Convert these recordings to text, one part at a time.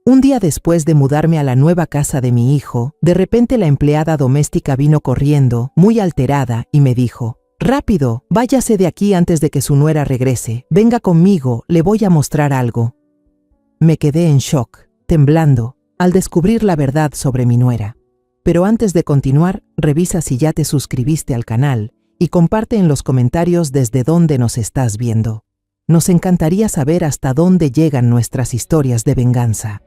Un día después de mudarme a la nueva casa de mi hijo, de repente la empleada doméstica vino corriendo, muy alterada, y me dijo: «Rápido, váyase de aquí antes de que su nuera regrese. Venga conmigo, le voy a mostrar algo». Me quedé en shock, temblando, al descubrir la verdad sobre mi nuera. Pero antes de continuar, revisa si ya te suscribiste al canal y comparte en los comentarios desde dónde nos estás viendo. Nos encantaría saber hasta dónde llegan nuestras historias de venganza.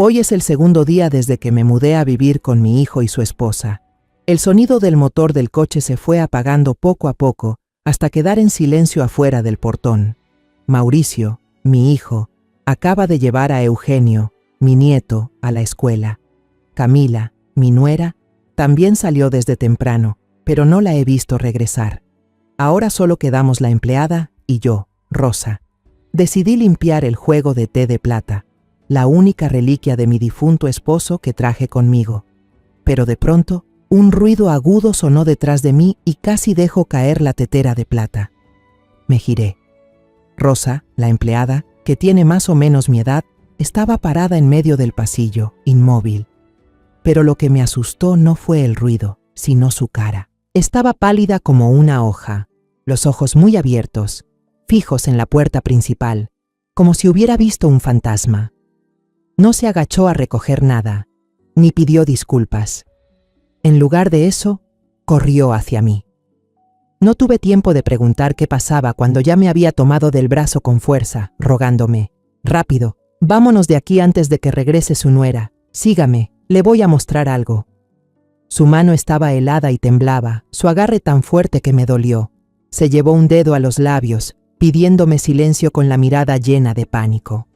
Hoy es el segundo día desde que me mudé a vivir con mi hijo y su esposa. El sonido del motor del coche se fue apagando poco a poco hasta quedar en silencio afuera del portón. Mauricio, mi hijo, acaba de llevar a Eugenio, mi nieto, a la escuela. Camila, mi nuera, también salió desde temprano, pero no la he visto regresar. Ahora solo quedamos la empleada y yo, Rosa. Decidí limpiar el juego de té de plata, la única reliquia de mi difunto esposo que traje conmigo. Pero de pronto, un ruido agudo sonó detrás de mí y casi dejo caer la tetera de plata. Me giré. Rosa, la empleada, que tiene más o menos mi edad, estaba parada en medio del pasillo, inmóvil. Pero lo que me asustó no fue el ruido, sino su cara. Estaba pálida como una hoja, los ojos muy abiertos, fijos en la puerta principal, como si hubiera visto un fantasma. No se agachó a recoger nada, ni pidió disculpas. En lugar de eso, corrió hacia mí. No tuve tiempo de preguntar qué pasaba cuando ya me había tomado del brazo con fuerza, rogándome: «Rápido, vámonos de aquí antes de que regrese su nuera. Sígame, le voy a mostrar algo». Su mano estaba helada y temblaba, su agarre tan fuerte que me dolió. Se llevó un dedo a los labios, pidiéndome silencio con la mirada llena de pánico.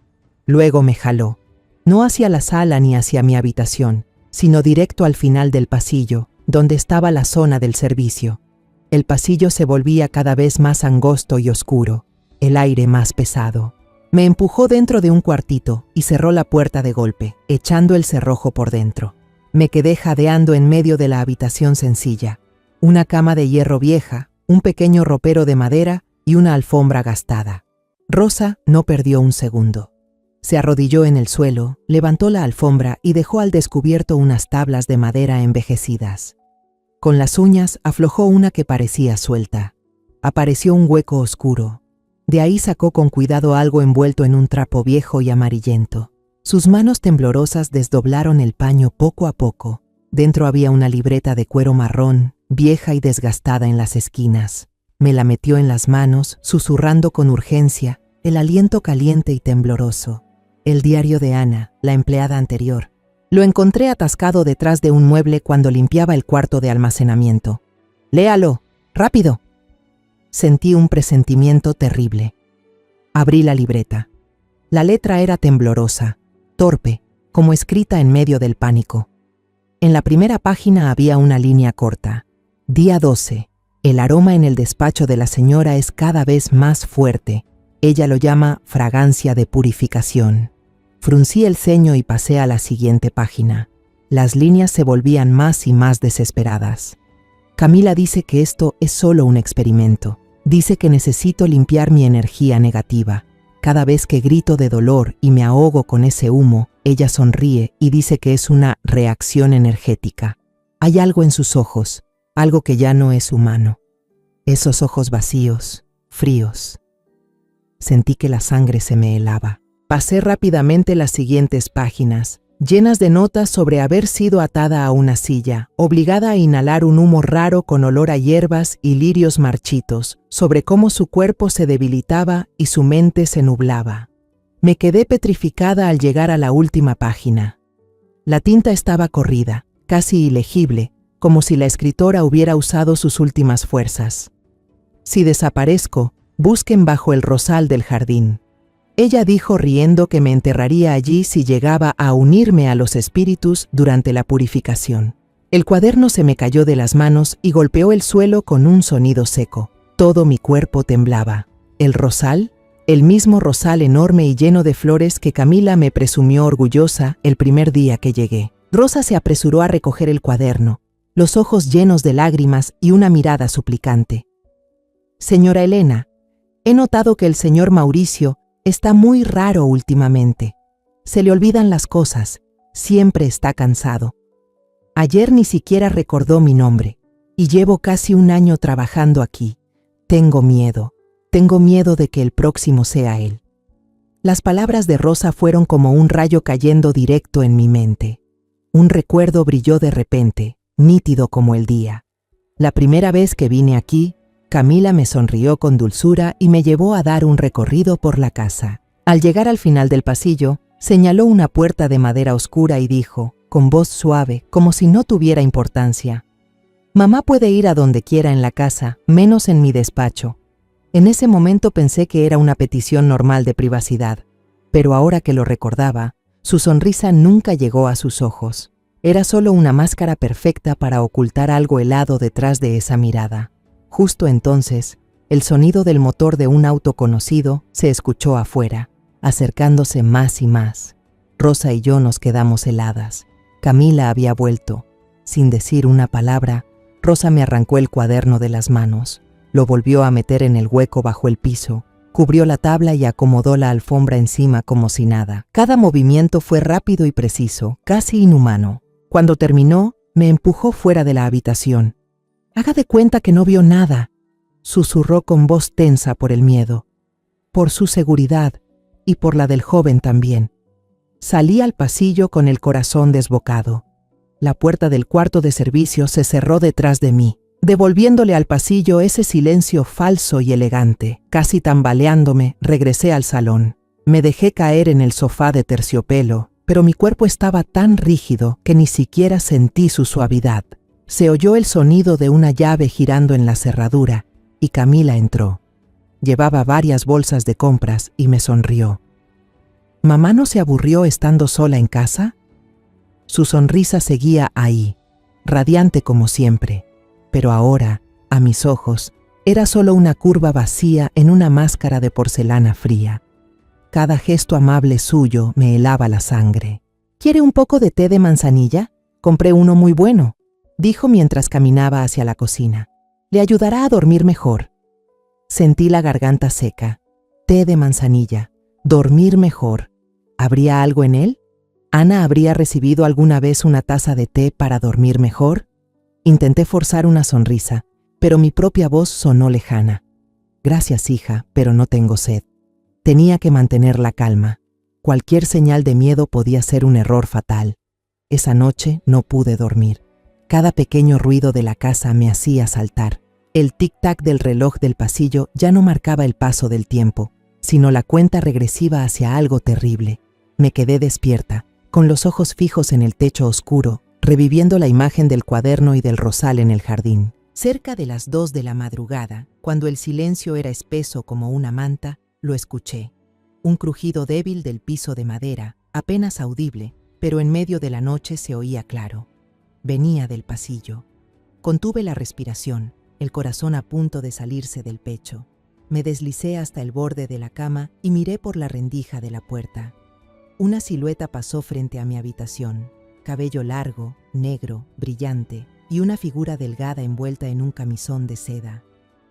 Luego me jaló. No hacia la sala ni hacia mi habitación, sino directo al final del pasillo, donde estaba la zona del servicio. El pasillo se volvía cada vez más angosto y oscuro, el aire más pesado. Me empujó dentro de un cuartito y cerró la puerta de golpe, echando el cerrojo por dentro. Me quedé jadeando en medio de la habitación sencilla. Una cama de hierro vieja, un pequeño ropero de madera y una alfombra gastada. Rosa no perdió un segundo. Se arrodilló en el suelo, levantó la alfombra y dejó al descubierto unas tablas de madera envejecidas. Con las uñas aflojó una que parecía suelta. Apareció un hueco oscuro. De ahí sacó con cuidado algo envuelto en un trapo viejo y amarillento. Sus manos temblorosas desdoblaron el paño poco a poco. Dentro había una libreta de cuero marrón, vieja y desgastada en las esquinas. Me la metió en las manos, susurrando con urgencia, el aliento caliente y tembloroso. El diario de Ana, la empleada anterior. Lo encontré atascado detrás de un mueble cuando limpiaba el cuarto de almacenamiento. «Léalo, rápido». Sentí un presentimiento terrible. Abrí la libreta. La letra era temblorosa, torpe, como escrita en medio del pánico. En la primera página había una línea corta. Día 12. El aroma en el despacho de la señora es cada vez más fuerte. Ella lo llama fragancia de purificación. Fruncí el ceño y pasé a la siguiente página. Las líneas se volvían más y más desesperadas. Camila dice que esto es solo un experimento. Dice que necesito limpiar mi energía negativa. Cada vez que grito de dolor y me ahogo con ese humo, ella sonríe y dice que es una reacción energética. Hay algo en sus ojos, algo que ya no es humano. Esos ojos vacíos, fríos. Sentí que la sangre se me helaba. Pasé rápidamente las siguientes páginas, llenas de notas sobre haber sido atada a una silla, obligada a inhalar un humo raro con olor a hierbas y lirios marchitos, sobre cómo su cuerpo se debilitaba y su mente se nublaba. Me quedé petrificada al llegar a la última página. La tinta estaba corrida, casi ilegible, como si la escritora hubiera usado sus últimas fuerzas. «Si desaparezco, busquen bajo el rosal del jardín». Ella dijo riendo que me enterraría allí si llegaba a unirme a los espíritus durante la purificación. El cuaderno se me cayó de las manos y golpeó el suelo con un sonido seco. Todo mi cuerpo temblaba. ¿El rosal? El mismo rosal enorme y lleno de flores que Camila me presumió orgullosa el primer día que llegué. Rosa se apresuró a recoger el cuaderno, los ojos llenos de lágrimas y una mirada suplicante. «Señora Elena, he notado que el señor Mauricio está muy raro últimamente. Se le olvidan las cosas, siempre está cansado. Ayer ni siquiera recordó mi nombre, y llevo casi un año trabajando aquí. Tengo miedo de que el próximo sea él. Las palabras de Rosa fueron como un rayo cayendo directo en mi mente. Un recuerdo brilló de repente, nítido como el día. La primera vez que vine aquí, Camila me sonrió con dulzura y me llevó a dar un recorrido por la casa. Al llegar al final del pasillo, señaló una puerta de madera oscura y dijo, con voz suave, como si no tuviera importancia: «Mamá puede ir a donde quiera en la casa, menos en mi despacho». En ese momento pensé que era una petición normal de privacidad, pero ahora que lo recordaba, su sonrisa nunca llegó a sus ojos. Era solo una máscara perfecta para ocultar algo helado detrás de esa mirada. Justo entonces, el sonido del motor de un auto conocido se escuchó afuera, acercándose más y más. Rosa y yo nos quedamos heladas. Camila había vuelto. Sin decir una palabra, Rosa me arrancó el cuaderno de las manos. Lo volvió a meter en el hueco bajo el piso, cubrió la tabla y acomodó la alfombra encima como si nada. Cada movimiento fue rápido y preciso, casi inhumano. Cuando terminó, me empujó fuera de la habitación. «Haga de cuenta que no vio nada», susurró con voz tensa por el miedo, por su seguridad y por la del joven también. Salí al pasillo con el corazón desbocado. La puerta del cuarto de servicio se cerró detrás de mí, devolviéndole al pasillo ese silencio falso y elegante. Casi tambaleándome, regresé al salón. Me dejé caer en el sofá de terciopelo, pero mi cuerpo estaba tan rígido que ni siquiera sentí su suavidad. Se oyó el sonido de una llave girando en la cerradura, y Camila entró. Llevaba varias bolsas de compras y me sonrió. ¿Mamá no se aburrió estando sola en casa? Su sonrisa seguía ahí, radiante como siempre. Pero ahora, a mis ojos, era solo una curva vacía en una máscara de porcelana fría. Cada gesto amable suyo me helaba la sangre. «¿Quiere un poco de té de manzanilla? Compré uno muy bueno», dijo mientras caminaba hacia la cocina. «Le ayudará a dormir mejor». Sentí la garganta seca. Té de manzanilla. Dormir mejor. ¿Habría algo en él? ¿Ana habría recibido alguna vez una taza de té para dormir mejor? Intenté forzar una sonrisa, pero mi propia voz sonó lejana. «Gracias, hija, pero no tengo sed». Tenía que mantener la calma. Cualquier señal de miedo podía ser un error fatal. Esa noche no pude dormir. Cada pequeño ruido de la casa me hacía saltar. El tic-tac del reloj del pasillo ya no marcaba el paso del tiempo, sino la cuenta regresiva hacia algo terrible. Me quedé despierta, con los ojos fijos en el techo oscuro, reviviendo la imagen del cuaderno y del rosal en el jardín. Cerca de las 2 de la madrugada, cuando el silencio era espeso como una manta, lo escuché. Un crujido débil del piso de madera, apenas audible, pero en medio de la noche se oía claro. Venía del pasillo. Contuve la respiración, el corazón a punto de salirse del pecho. Me deslicé hasta el borde de la cama y miré por la rendija de la puerta. Una silueta pasó frente a mi habitación. Cabello largo, negro, brillante, y una figura delgada envuelta en un camisón de seda.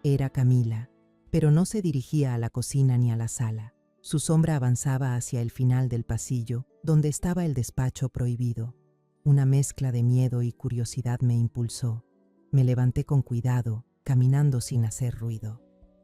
Era Camila, pero no se dirigía a la cocina ni a la sala. Su sombra avanzaba hacia el final del pasillo, donde estaba el despacho prohibido. Una mezcla de miedo y curiosidad me impulsó. Me levanté con cuidado, caminando sin hacer ruido.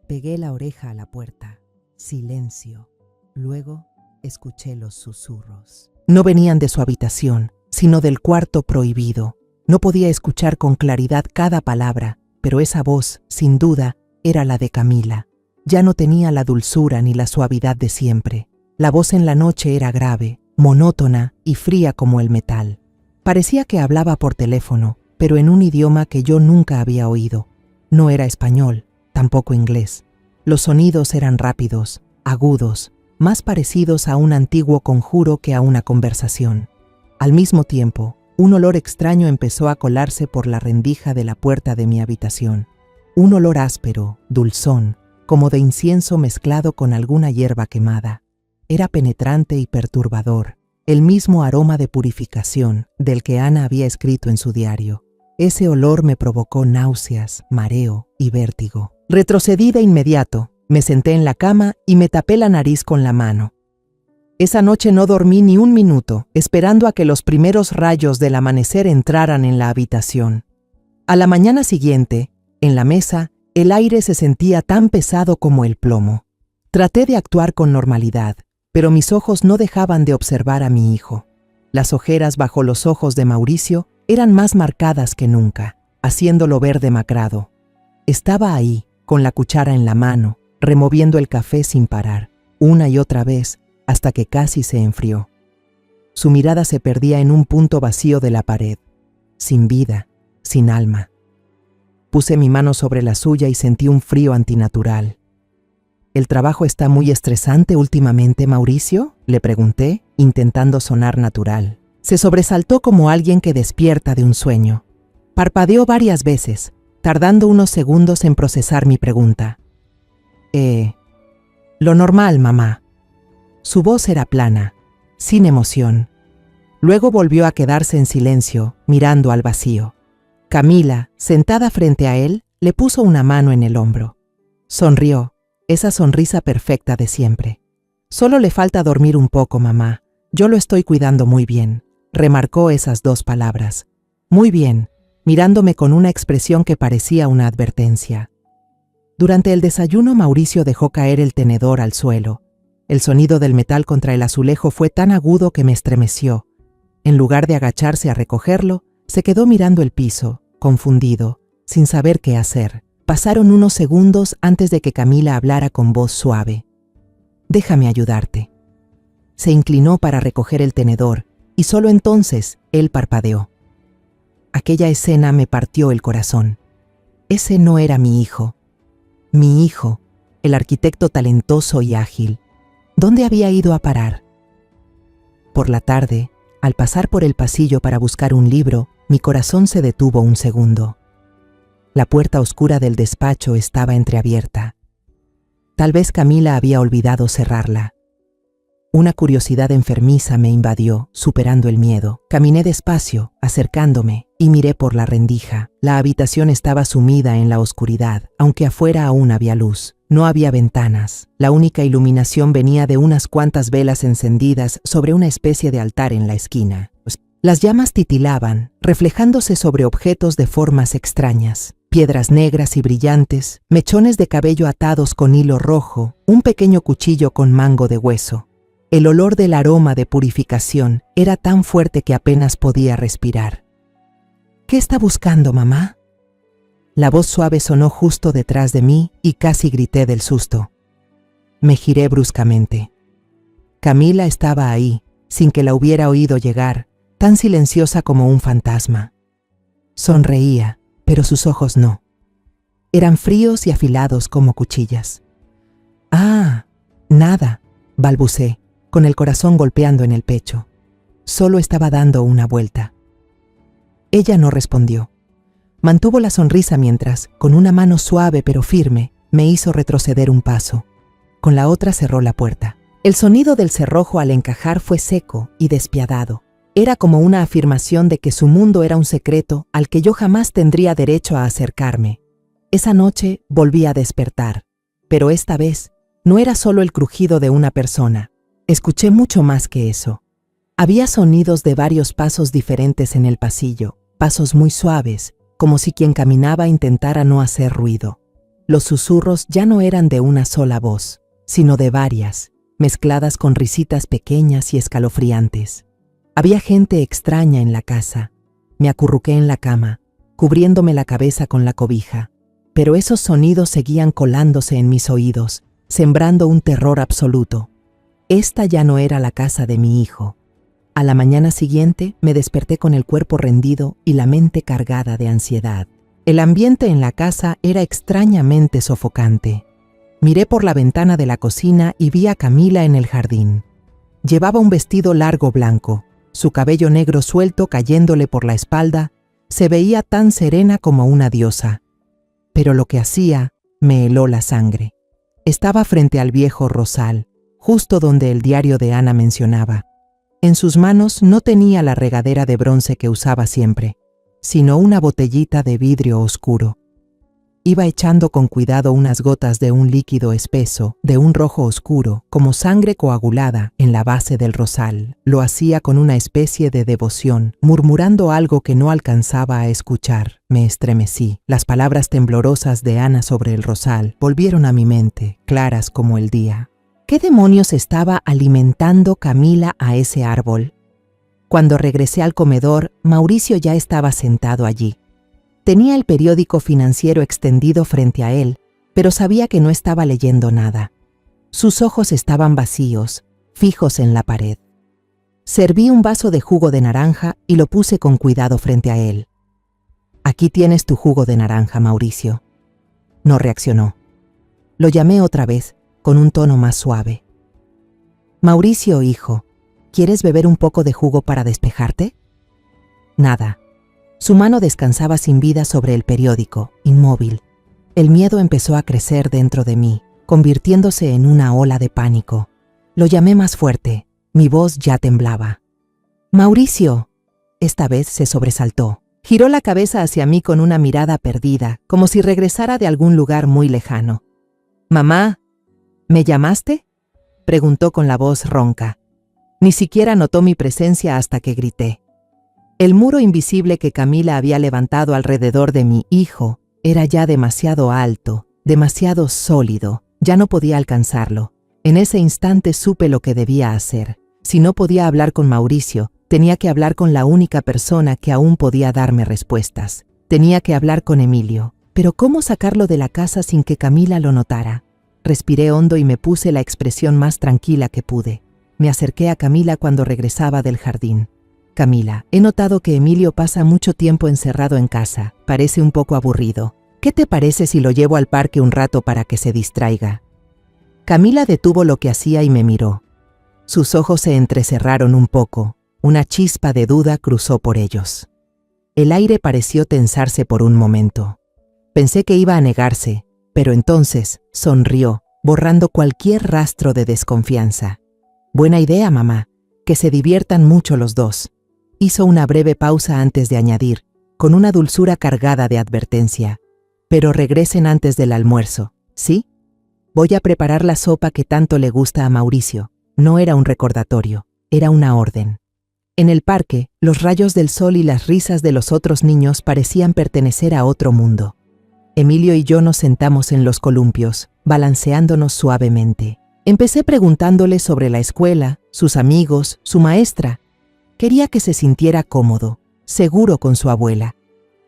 Pegué la oreja a la puerta. Silencio. Luego escuché los susurros. No venían de su habitación, sino del cuarto prohibido. No podía escuchar con claridad cada palabra, pero esa voz, sin duda, era la de Camila. Ya no tenía la dulzura ni la suavidad de siempre. La voz en la noche era grave, monótona y fría como el metal. Parecía que hablaba por teléfono, pero en un idioma que yo nunca había oído. No era español, tampoco inglés. Los sonidos eran rápidos, agudos, más parecidos a un antiguo conjuro que a una conversación. Al mismo tiempo, un olor extraño empezó a colarse por la rendija de la puerta de mi habitación. Un olor áspero, dulzón, como de incienso mezclado con alguna hierba quemada. Era penetrante y perturbador, el mismo aroma de purificación del que Ana había escrito en su diario. Ese olor me provocó náuseas, mareo y vértigo. Retrocedí de inmediato, me senté en la cama y me tapé la nariz con la mano. Esa noche no dormí ni un minuto, esperando a que los primeros rayos del amanecer entraran en la habitación. A la mañana siguiente, en la mesa, el aire se sentía tan pesado como el plomo. Traté de actuar con normalidad, pero mis ojos no dejaban de observar a mi hijo. Las ojeras bajo los ojos de Mauricio eran más marcadas que nunca, haciéndolo ver demacrado. Estaba ahí, con la cuchara en la mano, removiendo el café sin parar, una y otra vez, hasta que casi se enfrió. Su mirada se perdía en un punto vacío de la pared, sin vida, sin alma. Puse mi mano sobre la suya y sentí un frío antinatural. ¿El trabajo está muy estresante últimamente, Mauricio?, le pregunté, intentando sonar natural. Se sobresaltó como alguien que despierta de un sueño. Parpadeó varias veces, tardando unos segundos en procesar mi pregunta. Lo normal, mamá. Su voz era plana, sin emoción. Luego volvió a quedarse en silencio, mirando al vacío. Camila, sentada frente a él, le puso una mano en el hombro. Sonrió, esa sonrisa perfecta de siempre. Solo le falta dormir un poco, mamá. Yo lo estoy cuidando muy bien. Remarcó esas dos palabras. Muy bien, mirándome con una expresión que parecía una advertencia. Durante el desayuno, Mauricio dejó caer el tenedor al suelo. El sonido del metal contra el azulejo fue tan agudo que me estremeció. En lugar de agacharse a recogerlo, se quedó mirando el piso, confundido, sin saber qué hacer. Pasaron unos segundos antes de que Camila hablara con voz suave. «Déjame ayudarte». Se inclinó para recoger el tenedor, y solo entonces él parpadeó. Aquella escena me partió el corazón. Ese no era mi hijo. Mi hijo, el arquitecto talentoso y ágil. ¿Dónde había ido a parar? Por la tarde, al pasar por el pasillo para buscar un libro, mi corazón se detuvo un segundo. La puerta oscura del despacho estaba entreabierta. Tal vez Camila había olvidado cerrarla. Una curiosidad enfermiza me invadió, superando el miedo. Caminé despacio, acercándome, y miré por la rendija. La habitación estaba sumida en la oscuridad, aunque afuera aún había luz. No había ventanas. La única iluminación venía de unas cuantas velas encendidas sobre una especie de altar en la esquina. Las llamas titilaban, reflejándose sobre objetos de formas extrañas. Piedras negras y brillantes, mechones de cabello atados con hilo rojo, un pequeño cuchillo con mango de hueso. El olor del aroma de purificación era tan fuerte que apenas podía respirar. ¿Qué está buscando, mamá? La voz suave sonó justo detrás de mí y casi grité del susto. Me giré bruscamente. Camila estaba ahí, sin que la hubiera oído llegar, tan silenciosa como un fantasma. Sonreía, pero sus ojos no. Eran fríos y afilados como cuchillas. «Ah, nada», balbucé, con el corazón golpeando en el pecho. Solo estaba dando una vuelta. Ella no respondió. Mantuvo la sonrisa mientras, con una mano suave pero firme, me hizo retroceder un paso. Con la otra cerró la puerta. El sonido del cerrojo al encajar fue seco y despiadado. Era como una afirmación de que su mundo era un secreto al que yo jamás tendría derecho a acercarme. Esa noche volví a despertar, pero esta vez no era solo el crujido de una persona. Escuché mucho más que eso. Había sonidos de varios pasos diferentes en el pasillo, pasos muy suaves, como si quien caminaba intentara no hacer ruido. Los susurros ya no eran de una sola voz, sino de varias, mezcladas con risitas pequeñas y escalofriantes. Había gente extraña en la casa. Me acurruqué en la cama, cubriéndome la cabeza con la cobija. Pero esos sonidos seguían colándose en mis oídos, sembrando un terror absoluto. Esta ya no era la casa de mi hijo. A la mañana siguiente me desperté con el cuerpo rendido y la mente cargada de ansiedad. El ambiente en la casa era extrañamente sofocante. Miré por la ventana de la cocina y vi a Camila en el jardín. Llevaba un vestido largo blanco. Su cabello negro suelto cayéndole por la espalda, se veía tan serena como una diosa. Pero lo que hacía me heló la sangre. Estaba frente al viejo rosal, justo donde el diario de Ana mencionaba. En sus manos no tenía la regadera de bronce que usaba siempre, sino una botellita de vidrio oscuro. Iba echando con cuidado unas gotas de un líquido espeso, de un rojo oscuro, como sangre coagulada, en la base del rosal. Lo hacía con una especie de devoción, murmurando algo que no alcanzaba a escuchar. Me estremecí. Las palabras temblorosas de Ana sobre el rosal volvieron a mi mente, claras como el día. ¿Qué demonios estaba alimentando Camila a ese árbol? Cuando regresé al comedor, Mauricio ya estaba sentado allí. Tenía el periódico financiero extendido frente a él, pero sabía que no estaba leyendo nada. Sus ojos estaban vacíos, fijos en la pared. Serví un vaso de jugo de naranja y lo puse con cuidado frente a él. «Aquí tienes tu jugo de naranja, Mauricio». No reaccionó. Lo llamé otra vez, con un tono más suave. «Mauricio, hijo, ¿quieres beber un poco de jugo para despejarte?» Nada. Su mano descansaba sin vida sobre el periódico, inmóvil. El miedo empezó a crecer dentro de mí, convirtiéndose en una ola de pánico. Lo llamé más fuerte. Mi voz ya temblaba. «Mauricio». Esta vez se sobresaltó. Giró la cabeza hacia mí con una mirada perdida, como si regresara de algún lugar muy lejano. «Mamá, ¿me llamaste?», preguntó con la voz ronca. Ni siquiera notó mi presencia hasta que grité. El muro invisible que Camila había levantado alrededor de mi hijo era ya demasiado alto, demasiado sólido. Ya no podía alcanzarlo. En ese instante supe lo que debía hacer. Si no podía hablar con Mauricio, tenía que hablar con la única persona que aún podía darme respuestas. Tenía que hablar con Emilio. Pero ¿cómo sacarlo de la casa sin que Camila lo notara? Respiré hondo y me puse la expresión más tranquila que pude. Me acerqué a Camila cuando regresaba del jardín. «Camila, he notado que Emilio pasa mucho tiempo encerrado en casa. Parece un poco aburrido. ¿Qué te parece si lo llevo al parque un rato para que se distraiga?» Camila detuvo lo que hacía y me miró. Sus ojos se entrecerraron un poco. Una chispa de duda cruzó por ellos. El aire pareció tensarse por un momento. Pensé que iba a negarse, pero entonces sonrió, borrando cualquier rastro de desconfianza. «Buena idea, mamá. Que se diviertan mucho los dos». Hizo una breve pausa antes de añadir, con una dulzura cargada de advertencia. «Pero regresen antes del almuerzo, ¿sí? Voy a preparar la sopa que tanto le gusta a Mauricio». No era un recordatorio, era una orden. En el parque, los rayos del sol y las risas de los otros niños parecían pertenecer a otro mundo. Emilio y yo nos sentamos en los columpios, balanceándonos suavemente. Empecé preguntándole sobre la escuela, sus amigos, su maestra. Quería que se sintiera cómodo, seguro con su abuela.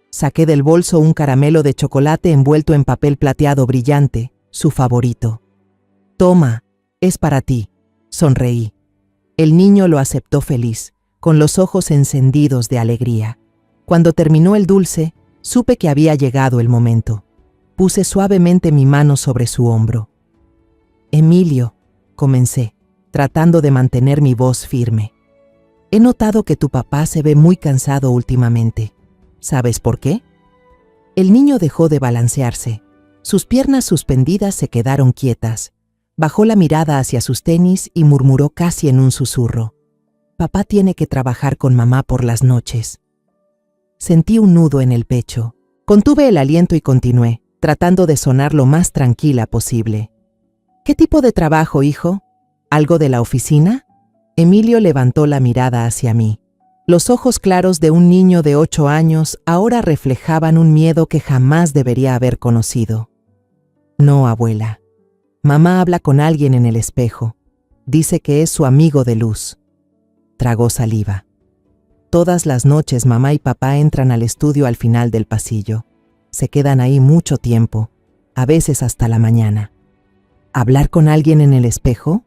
Saqué del bolso un caramelo de chocolate envuelto en papel plateado brillante, su favorito. «Toma, es para ti», sonreí. El niño lo aceptó feliz, con los ojos encendidos de alegría. Cuando terminó el dulce, supe que había llegado el momento. Puse suavemente mi mano sobre su hombro. «Emilio», comencé, tratando de mantener mi voz firme. «He notado que tu papá se ve muy cansado últimamente. ¿Sabes por qué?» El niño dejó de balancearse. Sus piernas suspendidas se quedaron quietas. Bajó la mirada hacia sus tenis y murmuró casi en un susurro. «Papá tiene que trabajar con mamá por las noches». Sentí un nudo en el pecho. Contuve el aliento y continué, tratando de sonar lo más tranquila posible. «¿Qué tipo de trabajo, hijo? ¿Algo de la oficina?» Emilio levantó la mirada hacia mí. Los ojos claros de un niño de 8 años ahora reflejaban un miedo que jamás debería haber conocido. «No, abuela. Mamá habla con alguien en el espejo. Dice que es su amigo de luz». Tragó saliva. «Todas las noches mamá y papá entran al estudio al final del pasillo. Se quedan ahí mucho tiempo, a veces hasta la mañana». ¿Hablar con alguien en el espejo?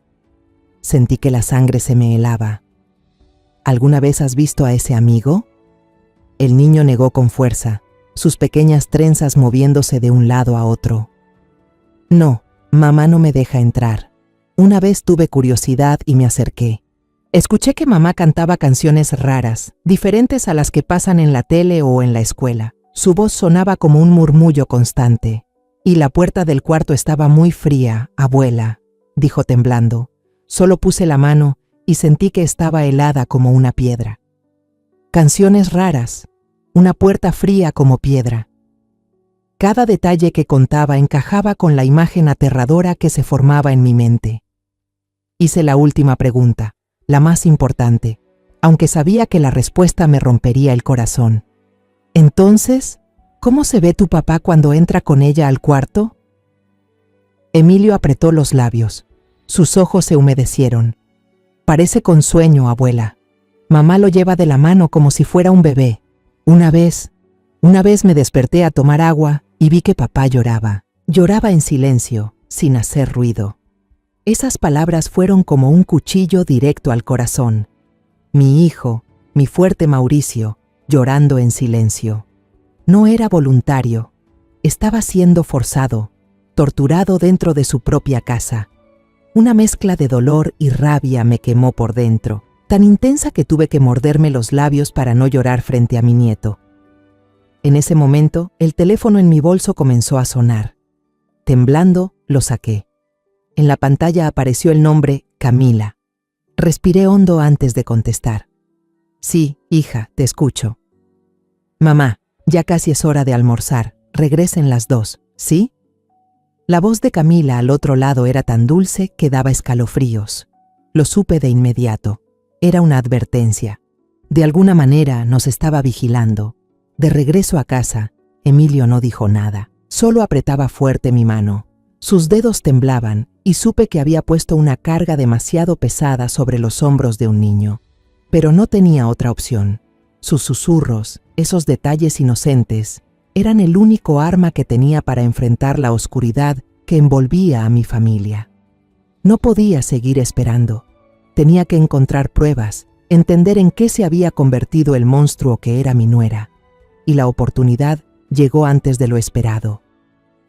Sentí que la sangre se me helaba. ¿Alguna vez has visto a ese amigo? El niño negó con fuerza, sus pequeñas trenzas moviéndose de un lado a otro. «No, mamá no me deja entrar. Una vez tuve curiosidad y me acerqué. Escuché que mamá cantaba canciones raras, diferentes a las que pasan en la tele o en la escuela. Su voz sonaba como un murmullo constante. Y la puerta del cuarto estaba muy fría, abuela», dijo temblando. Solo puse la mano y sentí que estaba helada como una piedra. «Canciones raras, una puerta fría como piedra». Cada detalle que contaba encajaba con la imagen aterradora que se formaba en mi mente. Hice la última pregunta, la más importante, aunque sabía que la respuesta me rompería el corazón. Entonces, ¿cómo se ve tu papá cuando entra con ella al cuarto? Emilio apretó los labios. Sus ojos se humedecieron. Parece con sueño, abuela. Mamá lo lleva de la mano como si fuera un bebé. Una vez me desperté a tomar agua y vi que papá lloraba. Lloraba en silencio, sin hacer ruido. Esas palabras fueron como un cuchillo directo al corazón. Mi hijo, mi fuerte Mauricio, llorando en silencio. No era voluntario. Estaba siendo forzado, torturado dentro de su propia casa. Una mezcla de dolor y rabia me quemó por dentro, tan intensa que tuve que morderme los labios para no llorar frente a mi nieto. En ese momento, el teléfono en mi bolso comenzó a sonar. Temblando, lo saqué. En la pantalla apareció el nombre Camila. Respiré hondo antes de contestar. Sí, hija, te escucho. Mamá, ya casi es hora de almorzar. Regresen las 2, ¿sí? La voz de Camila al otro lado era tan dulce que daba escalofríos. Lo supe de inmediato. Era una advertencia. De alguna manera nos estaba vigilando. De regreso a casa, Emilio no dijo nada. Solo apretaba fuerte mi mano. Sus dedos temblaban y supe que había puesto una carga demasiado pesada sobre los hombros de un niño. Pero no tenía otra opción. Sus susurros, esos detalles inocentes, eran el único arma que tenía para enfrentar la oscuridad que envolvía a mi familia. No podía seguir esperando. Tenía que encontrar pruebas, entender en qué se había convertido el monstruo que era mi nuera. Y la oportunidad llegó antes de lo esperado.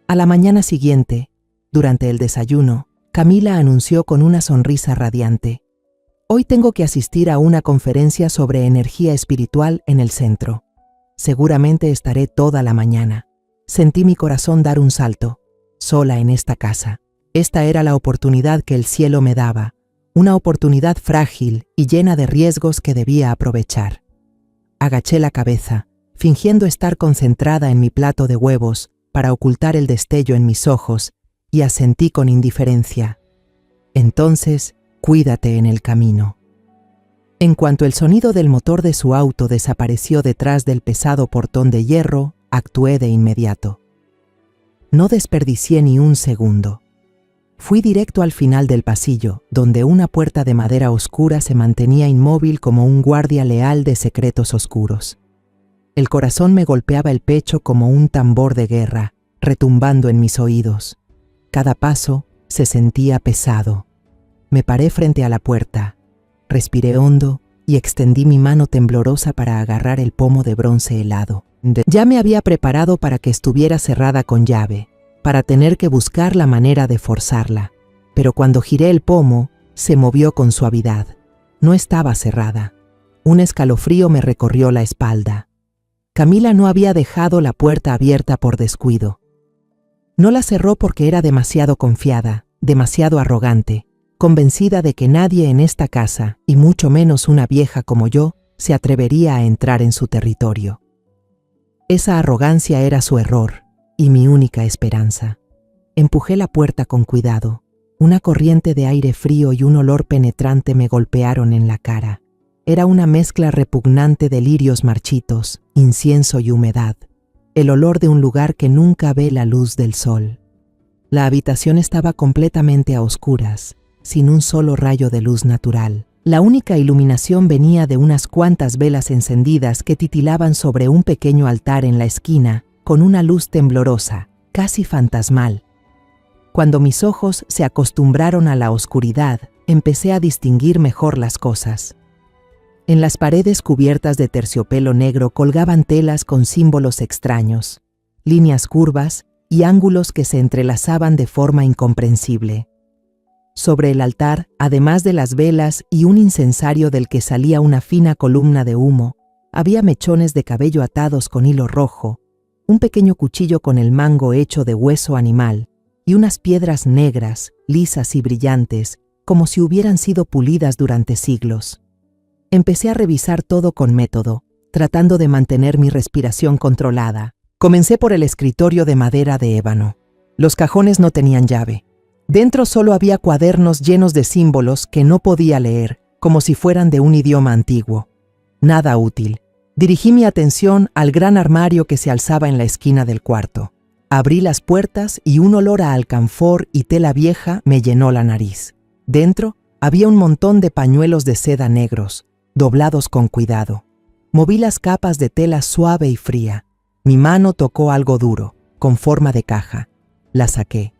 A la mañana siguiente, durante el desayuno, Camila anunció con una sonrisa radiante: «Hoy tengo que asistir a una conferencia sobre energía espiritual en el centro. Seguramente estaré toda la mañana». Sentí mi corazón dar un salto, sola en esta casa. Esta era la oportunidad que el cielo me daba, una oportunidad frágil y llena de riesgos que debía aprovechar. Agaché la cabeza, fingiendo estar concentrada en mi plato de huevos para ocultar el destello en mis ojos, y asentí con indiferencia. Entonces, cuídate en el camino. En cuanto el sonido del motor de su auto desapareció detrás del pesado portón de hierro, actué de inmediato. No desperdicié ni un segundo. Fui directo al final del pasillo, donde una puerta de madera oscura se mantenía inmóvil como un guardia leal de secretos oscuros. El corazón me golpeaba el pecho como un tambor de guerra, retumbando en mis oídos. Cada paso se sentía pesado. Me paré frente a la puerta, respiré hondo y extendí mi mano temblorosa para agarrar el pomo de bronce helado. Ya me había preparado para que estuviera cerrada con llave, para tener que buscar la manera de forzarla. Pero cuando giré el pomo, se movió con suavidad. No estaba cerrada. Un escalofrío me recorrió la espalda. Camila no había dejado la puerta abierta por descuido. No la cerró porque era demasiado confiada, demasiado arrogante, convencida de que nadie en esta casa, y mucho menos una vieja como yo, se atrevería a entrar en su territorio. Esa arrogancia era su error y mi única esperanza. Empujé la puerta con cuidado. Una corriente de aire frío y un olor penetrante me golpearon en la cara. Era una mezcla repugnante de lirios marchitos, incienso y humedad. El olor de un lugar que nunca ve la luz del sol. La habitación estaba completamente a oscuras, sin un solo rayo de luz natural. La única iluminación venía de unas cuantas velas encendidas que titilaban sobre un pequeño altar en la esquina, con una luz temblorosa, casi fantasmal. Cuando mis ojos se acostumbraron a la oscuridad, empecé a distinguir mejor las cosas. En las paredes cubiertas de terciopelo negro colgaban telas con símbolos extraños, líneas curvas y ángulos que se entrelazaban de forma incomprensible. Sobre el altar, además de las velas y un incensario del que salía una fina columna de humo, había mechones de cabello atados con hilo rojo, un pequeño cuchillo con el mango hecho de hueso animal y unas piedras negras, lisas y brillantes, como si hubieran sido pulidas durante siglos. Empecé a revisar todo con método, tratando de mantener mi respiración controlada, Comencé por el escritorio de madera de ébano. Los cajones no tenían llave. Dentro solo había cuadernos llenos de símbolos que no podía leer, como si fueran de un idioma antiguo. Nada útil. Dirigí mi atención al gran armario que se alzaba en la esquina del cuarto. Abrí las puertas y un olor a alcanfor y tela vieja me llenó la nariz. Dentro había un montón de pañuelos de seda negros, doblados con cuidado. Moví las capas de tela suave y fría. Mi mano tocó algo duro, con forma de caja. La saqué.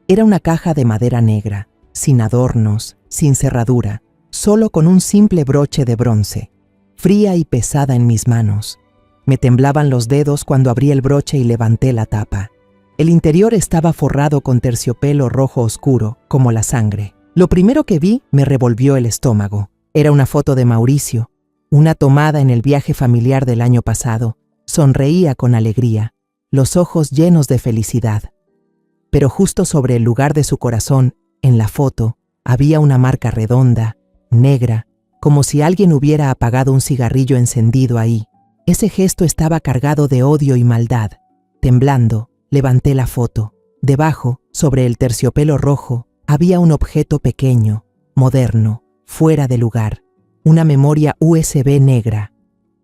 Era una caja de madera negra, sin adornos, sin cerradura, solo con un simple broche de bronce, fría y pesada en mis manos. Me temblaban los dedos cuando abrí el broche y levanté la tapa. El interior estaba forrado con terciopelo rojo oscuro, como la sangre. Lo primero que vi me revolvió el estómago. Era una foto de Mauricio, una tomada en el viaje familiar del año pasado. Sonreía con alegría, los ojos llenos de felicidad. Pero justo sobre el lugar de su corazón, en la foto, había una marca redonda, negra, como si alguien hubiera apagado un cigarrillo encendido ahí. Ese gesto estaba cargado de odio y maldad. Temblando, levanté la foto. Debajo, sobre el terciopelo rojo, había un objeto pequeño, moderno, fuera de lugar. Una memoria USB negra.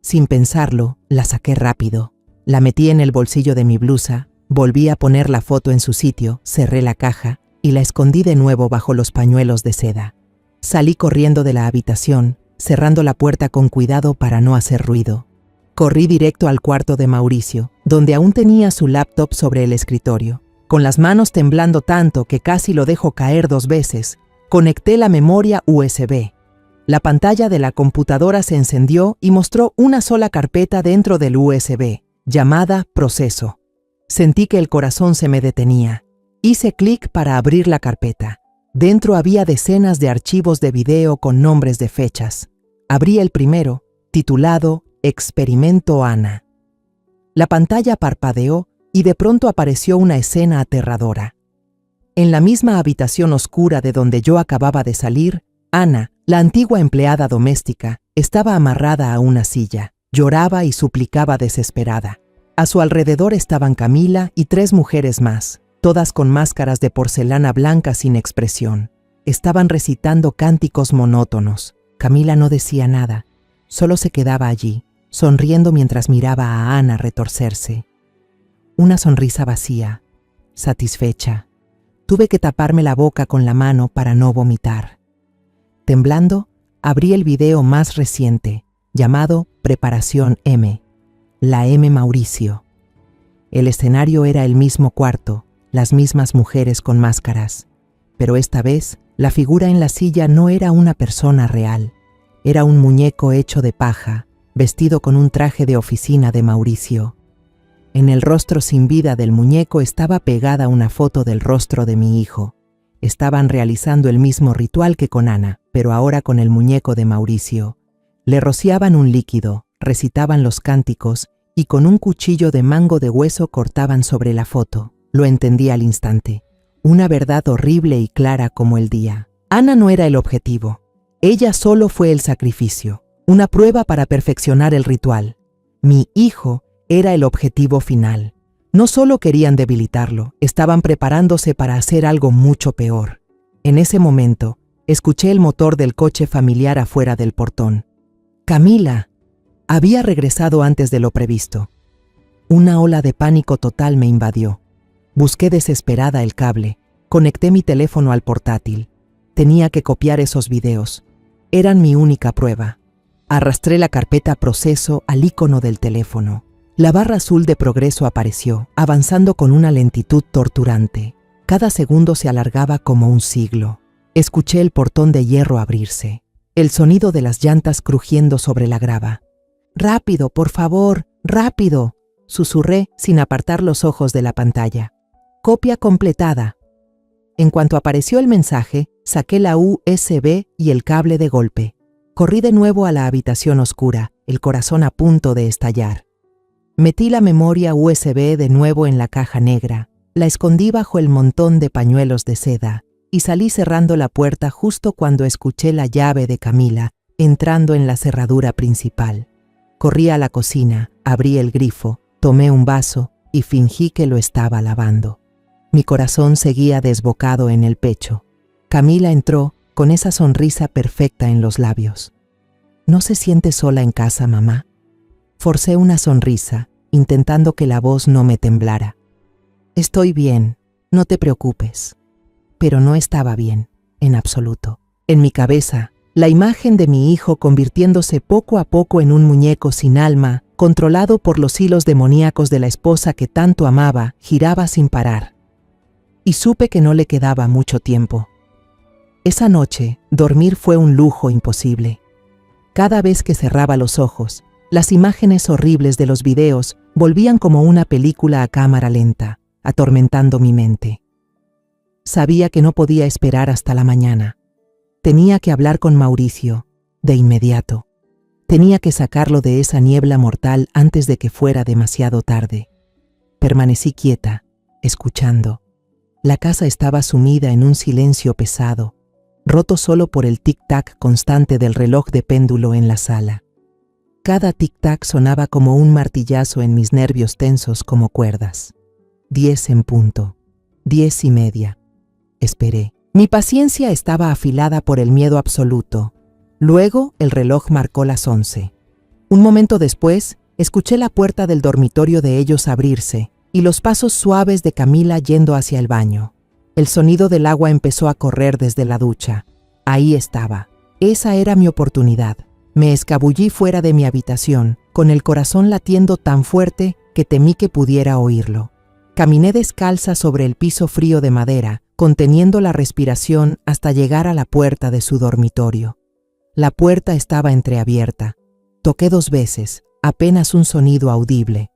Sin pensarlo, la saqué rápido. La metí en el bolsillo de mi blusa, volví a poner la foto en su sitio, cerré la caja y la escondí de nuevo bajo los pañuelos de seda. Salí corriendo de la habitación, cerrando la puerta con cuidado para no hacer ruido. Corrí directo al cuarto de Mauricio, donde aún tenía su laptop sobre el escritorio. Con las manos temblando tanto que casi lo dejo caer 2 veces, conecté la memoria USB. La pantalla de la computadora se encendió y mostró una sola carpeta dentro del USB, llamada Proceso. Sentí que el corazón se me detenía. Hice clic para abrir la carpeta. Dentro había decenas de archivos de video con nombres de fechas. Abrí el primero, titulado Experimento Ana. La pantalla parpadeó y de pronto apareció una escena aterradora. En la misma habitación oscura de donde yo acababa de salir, Ana, la antigua empleada doméstica, estaba amarrada a una silla. Lloraba y suplicaba desesperada. A su alrededor estaban Camila y 3 mujeres más, todas con máscaras de porcelana blanca sin expresión. Estaban recitando cánticos monótonos. Camila no decía nada, solo se quedaba allí, sonriendo mientras miraba a Ana retorcerse. Una sonrisa vacía, satisfecha. Tuve que taparme la boca con la mano para no vomitar. Temblando, abrí el video más reciente, llamado Preparación M, la M Mauricio. El escenario era el mismo cuarto, las mismas mujeres con máscaras, pero esta vez la figura en la silla no era una persona real, era un muñeco hecho de paja, vestido con un traje de oficina de Mauricio. En el rostro sin vida del muñeco estaba pegada una foto del rostro de mi hijo. Estaban realizando el mismo ritual que con Ana, pero ahora con el muñeco de Mauricio. Le rociaban un líquido, recitaban los cánticos y con un cuchillo de mango de hueso cortaban sobre la foto. Lo entendí al instante. Una verdad horrible y clara como el día. Ana no era el objetivo. Ella solo fue el sacrificio, una prueba para perfeccionar el ritual. Mi hijo era el objetivo final. No solo querían debilitarlo, estaban preparándose para hacer algo mucho peor. En ese momento, escuché el motor del coche familiar afuera del portón. Camila había regresado antes de lo previsto. Una ola de pánico total me invadió. Busqué desesperada el cable, conecté mi teléfono al portátil. Tenía que copiar esos videos. Eran mi única prueba. Arrastré la carpeta Proceso al icono del teléfono. La barra azul de progreso apareció, avanzando con una lentitud torturante. Cada segundo se alargaba como un siglo. Escuché el portón de hierro abrirse, el sonido de las llantas crujiendo sobre la grava. «¡Rápido, por favor! ¡Rápido!», susurré sin apartar los ojos de la pantalla. «Copia completada». En cuanto apareció el mensaje, saqué la USB y el cable de golpe. Corrí de nuevo a la habitación oscura, el corazón a punto de estallar. Metí la memoria USB de nuevo en la caja negra, la escondí bajo el montón de pañuelos de seda y salí cerrando la puerta justo cuando escuché la llave de Camila entrando en la cerradura principal. Corrí a la cocina, abrí el grifo, tomé un vaso y fingí que lo estaba lavando. Mi corazón seguía desbocado en el pecho. Camila entró con esa sonrisa perfecta en los labios. ¿No se siente sola en casa, mamá? Forcé una sonrisa, intentando que la voz no me temblara. Estoy bien, no te preocupes. Pero no estaba bien, en absoluto. En mi cabeza, la imagen de mi hijo convirtiéndose poco a poco en un muñeco sin alma, controlado por los hilos demoníacos de la esposa que tanto amaba, giraba sin parar. Y supe que no le quedaba mucho tiempo. Esa noche, dormir fue un lujo imposible. Cada vez que cerraba los ojos, las imágenes horribles de los videos volvían como una película a cámara lenta, atormentando mi mente. Sabía que no podía esperar hasta la mañana. Tenía que hablar con Mauricio, de inmediato. Tenía que sacarlo de esa niebla mortal antes de que fuera demasiado tarde. Permanecí quieta, escuchando. La casa estaba sumida en un silencio pesado, roto solo por el tic-tac constante del reloj de péndulo en la sala. Cada tic-tac sonaba como un martillazo en mis nervios tensos como cuerdas. 10 en punto. 10:30. Esperé. Mi paciencia estaba afilada por el miedo absoluto. Luego el reloj marcó las 11. Un momento después, escuché la puerta del dormitorio de ellos abrirse y los pasos suaves de Camila yendo hacia el baño. El sonido del agua empezó a correr desde la ducha. Ahí estaba. Esa era mi oportunidad. Me escabullí fuera de mi habitación, con el corazón latiendo tan fuerte que temí que pudiera oírlo. Caminé descalza sobre el piso frío de madera, conteniendo la respiración hasta llegar a la puerta de su dormitorio. La puerta estaba entreabierta. Toqué 2 veces, apenas un sonido audible.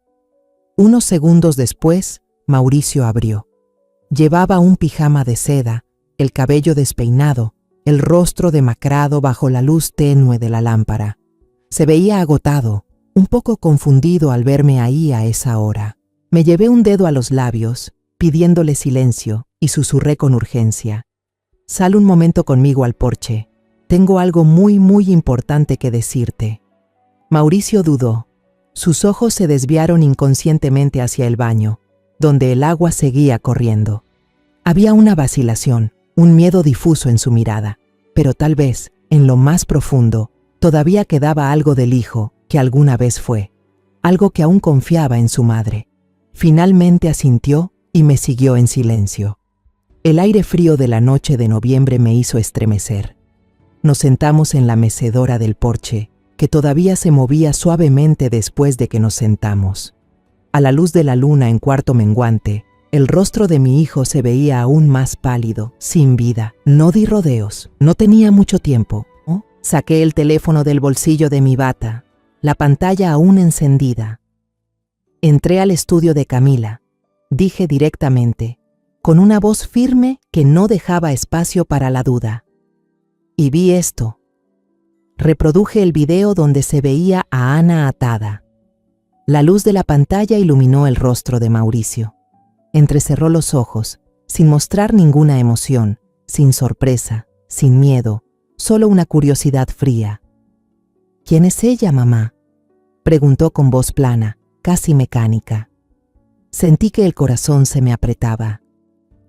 Unos segundos después, Mauricio abrió. Llevaba un pijama de seda, el cabello despeinado, el rostro demacrado bajo la luz tenue de la lámpara. Se veía agotado, un poco confundido al verme ahí a esa hora. Me llevé un dedo a los labios, pidiéndole silencio, y susurré con urgencia. Sal un momento conmigo al porche. Tengo algo muy importante que decirte. Mauricio dudó. Sus ojos se desviaron inconscientemente hacia el baño, donde el agua seguía corriendo. Había una vacilación, un miedo difuso en su mirada, pero tal vez, en lo más profundo, todavía quedaba algo del hijo que alguna vez fue, algo que aún confiaba en su madre. Finalmente asintió y me siguió en silencio. El aire frío de la noche de noviembre me hizo estremecer. Nos sentamos en la mecedora del porche, que todavía se movía suavemente después de que nos sentamos. A la luz de la luna en cuarto menguante, el rostro de mi hijo se veía aún más pálido, sin vida. No di rodeos, no tenía mucho tiempo. Saqué el teléfono del bolsillo de mi bata, la pantalla aún encendida. Entré al estudio de Camila, dije directamente, con una voz firme que no dejaba espacio para la duda. Y vi esto. Reproduje el video donde se veía a Ana atada. La luz de la pantalla iluminó el rostro de Mauricio. Entrecerró los ojos, sin mostrar ninguna emoción, sin sorpresa, sin miedo, solo una curiosidad fría. ¿Quién es ella, mamá?, preguntó con voz plana, casi mecánica. Sentí que el corazón se me apretaba.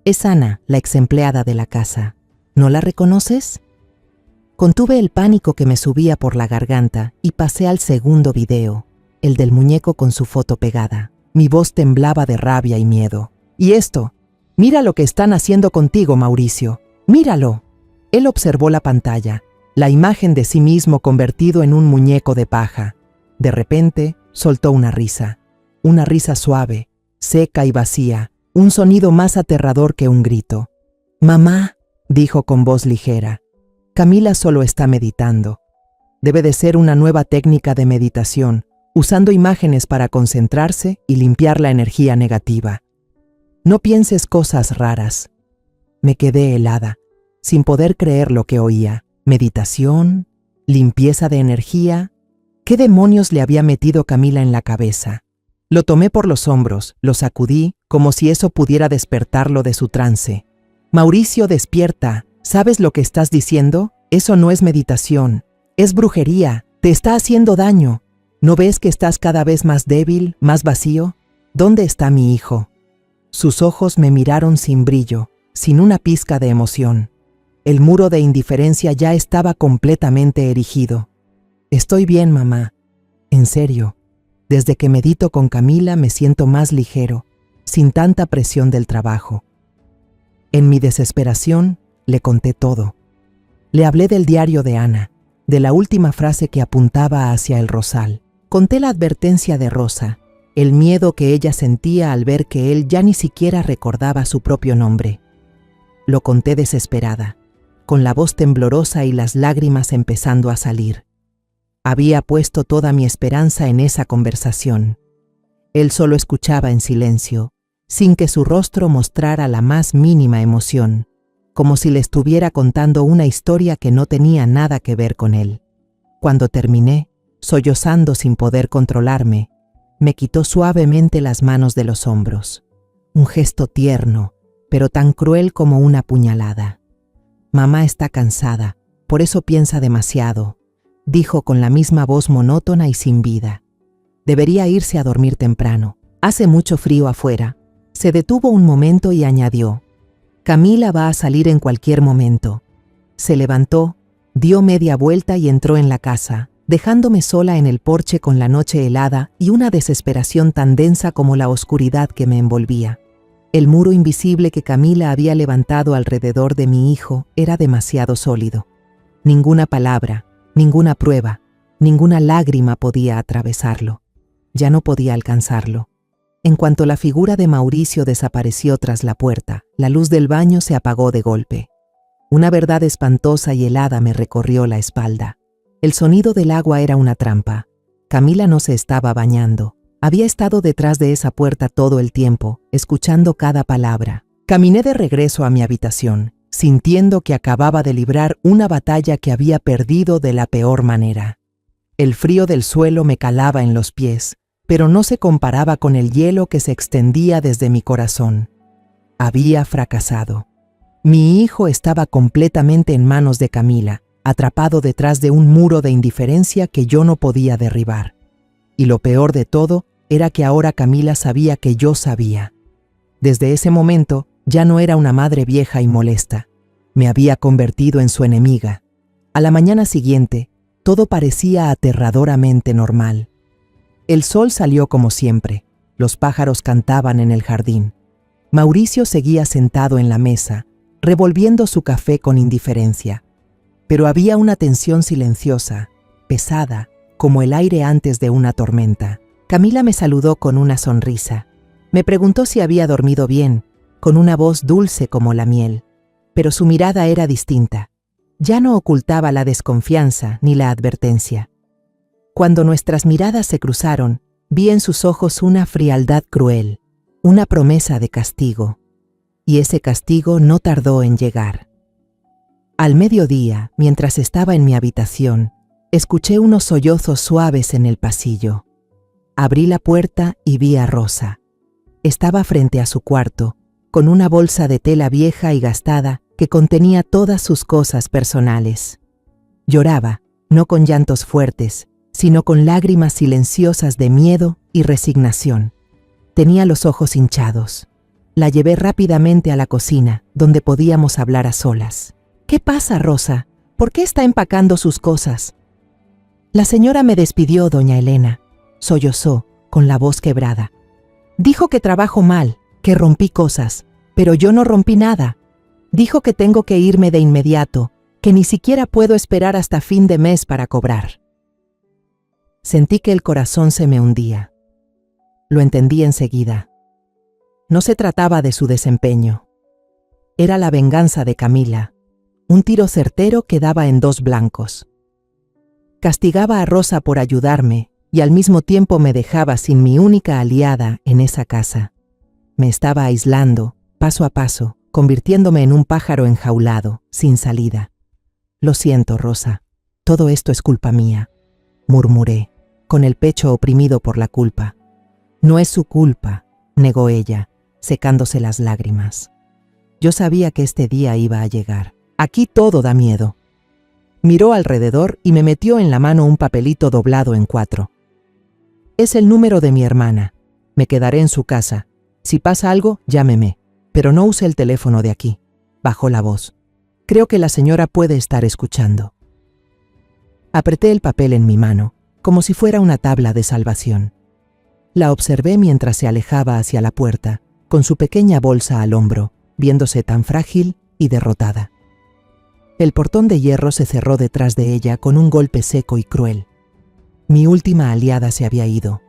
Es Ana, la exempleada de la casa. ¿No la reconoces? Contuve el pánico que me subía por la garganta y pasé al segundo video, el del muñeco con su foto pegada. Mi voz temblaba de rabia y miedo. ¿Y esto? Mira lo que están haciendo contigo, Mauricio. ¡Míralo! Él observó la pantalla, la imagen de sí mismo convertido en un muñeco de paja. De repente, soltó una risa suave, seca y vacía, un sonido más aterrador que un grito. «Mamá», dijo con voz ligera, «Camila solo está meditando. Debe de ser una nueva técnica de meditación, usando imágenes para concentrarse y limpiar la energía negativa. No pienses cosas raras». Me quedé helada, sin poder creer lo que oía. ¿Meditación? ¿Limpieza de energía? ¿Qué demonios le había metido Camila en la cabeza? Lo tomé por los hombros, lo sacudí, como si eso pudiera despertarlo de su trance. «Mauricio, despierta. ¿Sabes lo que estás diciendo? Eso no es meditación. Es brujería. Te está haciendo daño. ¿No ves que estás cada vez más débil, más vacío? ¿Dónde está mi hijo? Sus ojos me miraron sin brillo, sin una pizca de emoción. El muro de indiferencia ya estaba completamente erigido. Estoy bien, mamá. En serio, desde que medito con Camila me siento más ligero, sin tanta presión del trabajo. En mi desesperación, le conté todo. Le hablé del diario de Ana, de la última frase que apuntaba hacia el rosal. Conté la advertencia de Rosa, el miedo que ella sentía al ver que él ya ni siquiera recordaba su propio nombre. Lo conté desesperada, con la voz temblorosa y las lágrimas empezando a salir. Había puesto toda mi esperanza en esa conversación. Él solo escuchaba en silencio, sin que su rostro mostrara la más mínima emoción, como si le estuviera contando una historia que no tenía nada que ver con él. Cuando terminé, sollozando sin poder controlarme, me quitó suavemente las manos de los hombros. Un gesto tierno, pero tan cruel como una puñalada. Mamá está cansada, por eso piensa demasiado, dijo con la misma voz monótona y sin vida. Debería irse a dormir temprano. Hace mucho frío afuera. Se detuvo un momento y añadió: Camila va a salir en cualquier momento. Se levantó, dio media vuelta y entró en la casa, dejándome sola en el porche con la noche helada y una desesperación tan densa como la oscuridad que me envolvía. El muro invisible que Camila había levantado alrededor de mi hijo era demasiado sólido. Ninguna palabra, ninguna prueba, ninguna lágrima podía atravesarlo. Ya no podía alcanzarlo. En cuanto la figura de Mauricio desapareció tras la puerta, la luz del baño se apagó de golpe. Una verdad espantosa y helada me recorrió la espalda. El sonido del agua era una trampa. Camila no se estaba bañando. Había estado detrás de esa puerta todo el tiempo, escuchando cada palabra. Caminé de regreso a mi habitación, sintiendo que acababa de librar una batalla que había perdido de la peor manera. El frío del suelo me calaba en los pies, pero no se comparaba con el hielo que se extendía desde mi corazón. Había fracasado. Mi hijo estaba completamente en manos de Camila, atrapado detrás de un muro de indiferencia que yo no podía derribar. Y lo peor de todo era que ahora Camila sabía que yo sabía. Desde ese momento ya no era una madre vieja y molesta. Me había convertido en su enemiga. A la mañana siguiente, todo parecía aterradoramente normal. El sol salió como siempre. Los pájaros cantaban en el jardín. Mauricio seguía sentado en la mesa, revolviendo su café con indiferencia. Pero había una tensión silenciosa, pesada, como el aire antes de una tormenta. Camila me saludó con una sonrisa. Me preguntó si había dormido bien, con una voz dulce como la miel. Pero su mirada era distinta. Ya no ocultaba la desconfianza ni la advertencia. Cuando nuestras miradas se cruzaron, vi en sus ojos una frialdad cruel, una promesa de castigo. Y ese castigo no tardó en llegar. Al mediodía, mientras estaba en mi habitación, escuché unos sollozos suaves en el pasillo. Abrí la puerta y vi a Rosa. Estaba frente a su cuarto, con una bolsa de tela vieja y gastada que contenía todas sus cosas personales. Lloraba, no con llantos fuertes, sino con lágrimas silenciosas de miedo y resignación. Tenía los ojos hinchados. La llevé rápidamente a la cocina, donde podíamos hablar a solas. «¿Qué pasa, Rosa? ¿Por qué está empacando sus cosas?» «La señora me despidió, doña Elena», sollozó, con la voz quebrada. «Dijo que trabajo mal, que rompí cosas, pero yo no rompí nada. Dijo que tengo que irme de inmediato, que ni siquiera puedo esperar hasta fin de mes para cobrar». Sentí que el corazón se me hundía. Lo entendí enseguida. No se trataba de su desempeño. Era la venganza de Camila, un tiro certero que daba en 2 blancos. Castigaba a Rosa por ayudarme y al mismo tiempo me dejaba sin mi única aliada en esa casa. Me estaba aislando, paso a paso, convirtiéndome en un pájaro enjaulado, sin salida. «Lo siento, Rosa, todo esto es culpa mía», murmuré, con el pecho oprimido por la culpa. «No es su culpa», negó ella, secándose las lágrimas. Yo sabía que este día iba a llegar. Aquí todo da miedo. Miró alrededor y me metió en la mano un papelito doblado en 4. «Es el número de mi hermana. Me quedaré en su casa. Si pasa algo, llámeme. Pero no use el teléfono de aquí. Bajó la voz. Creo que la señora puede estar escuchando. Apreté el papel en mi mano, como si fuera una tabla de salvación. La observé mientras se alejaba hacia la puerta, con su pequeña bolsa al hombro, viéndose tan frágil y derrotada. El portón de hierro se cerró detrás de ella con un golpe seco y cruel. Mi última aliada se había ido.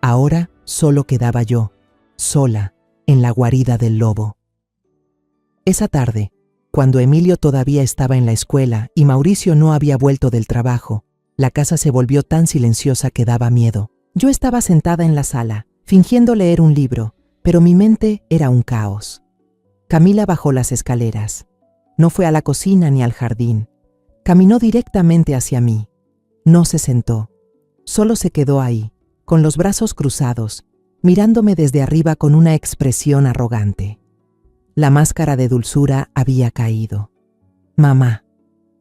Ahora solo quedaba yo, sola, en la guarida del lobo. Esa tarde, cuando Emilio todavía estaba en la escuela y Mauricio no había vuelto del trabajo, la casa se volvió tan silenciosa que daba miedo. Yo estaba sentada en la sala, fingiendo leer un libro, pero mi mente era un caos. Camila bajó las escaleras. No fue a la cocina ni al jardín. Caminó directamente hacia mí. No se sentó. Solo se quedó ahí, con los brazos cruzados, mirándome desde arriba con una expresión arrogante. La máscara de dulzura había caído. Mamá.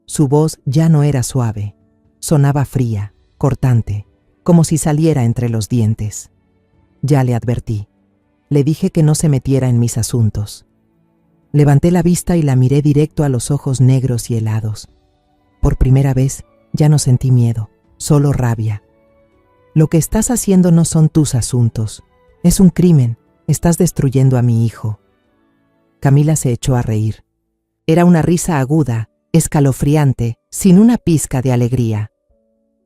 Su voz ya no era suave. Sonaba fría, cortante, como si saliera entre los dientes. Ya le advertí. Le dije que no se metiera en mis asuntos. Levanté la vista y la miré directo a los ojos negros y helados. Por primera vez, ya no sentí miedo, solo rabia. Lo que estás haciendo no son tus asuntos. Es un crimen. Estás destruyendo a mi hijo. Camila se echó a reír. Era una risa aguda, escalofriante, sin una pizca de alegría.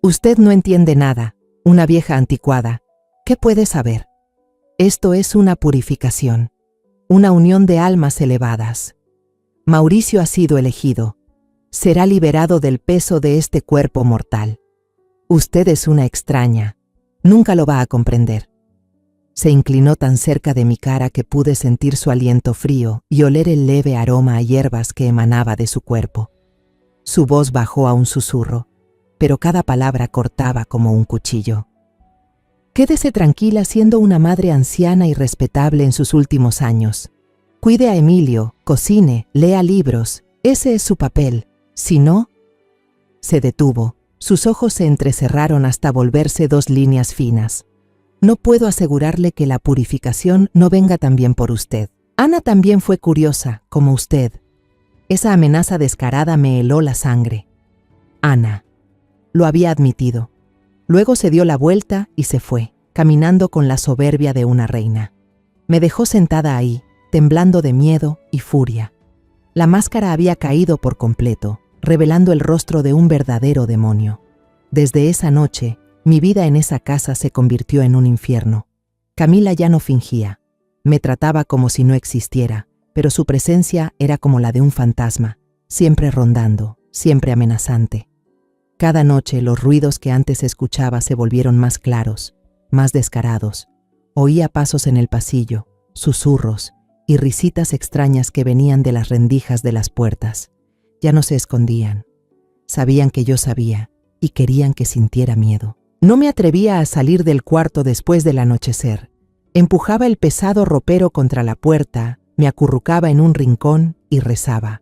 Usted no entiende nada, una vieja anticuada. ¿Qué puede saber? Esto es una purificación, una unión de almas elevadas. Mauricio ha sido elegido. Será liberado del peso de este cuerpo mortal. Usted es una extraña. Nunca lo va a comprender. Se inclinó tan cerca de mi cara que pude sentir su aliento frío y oler el leve aroma a hierbas que emanaba de su cuerpo. Su voz bajó a un susurro, pero cada palabra cortaba como un cuchillo. Quédese tranquila siendo una madre anciana y respetable en sus últimos años. Cuide a Emilio, cocine, lea libros. Ese es su papel. Si no... Se detuvo. Sus ojos se entrecerraron hasta volverse dos líneas finas. No puedo asegurarle que la purificación no venga también por usted. Ana también fue curiosa, como usted. Esa amenaza descarada me heló la sangre. Ana. Lo había admitido. Luego se dio la vuelta y se fue, caminando con la soberbia de una reina. Me dejó sentada ahí, temblando de miedo y furia. La máscara había caído por completo, revelando el rostro de un verdadero demonio. Desde esa noche, mi vida en esa casa se convirtió en un infierno. Camila ya no fingía. Me trataba como si no existiera, pero su presencia era como la de un fantasma, siempre rondando, siempre amenazante. Cada noche los ruidos que antes escuchaba se volvieron más claros, más descarados. Oía pasos en el pasillo, susurros y risitas extrañas que venían de las rendijas de las puertas. Ya no se escondían. Sabían que yo sabía y querían que sintiera miedo. No me atrevía a salir del cuarto después del anochecer. Empujaba el pesado ropero contra la puerta, me acurrucaba en un rincón y rezaba.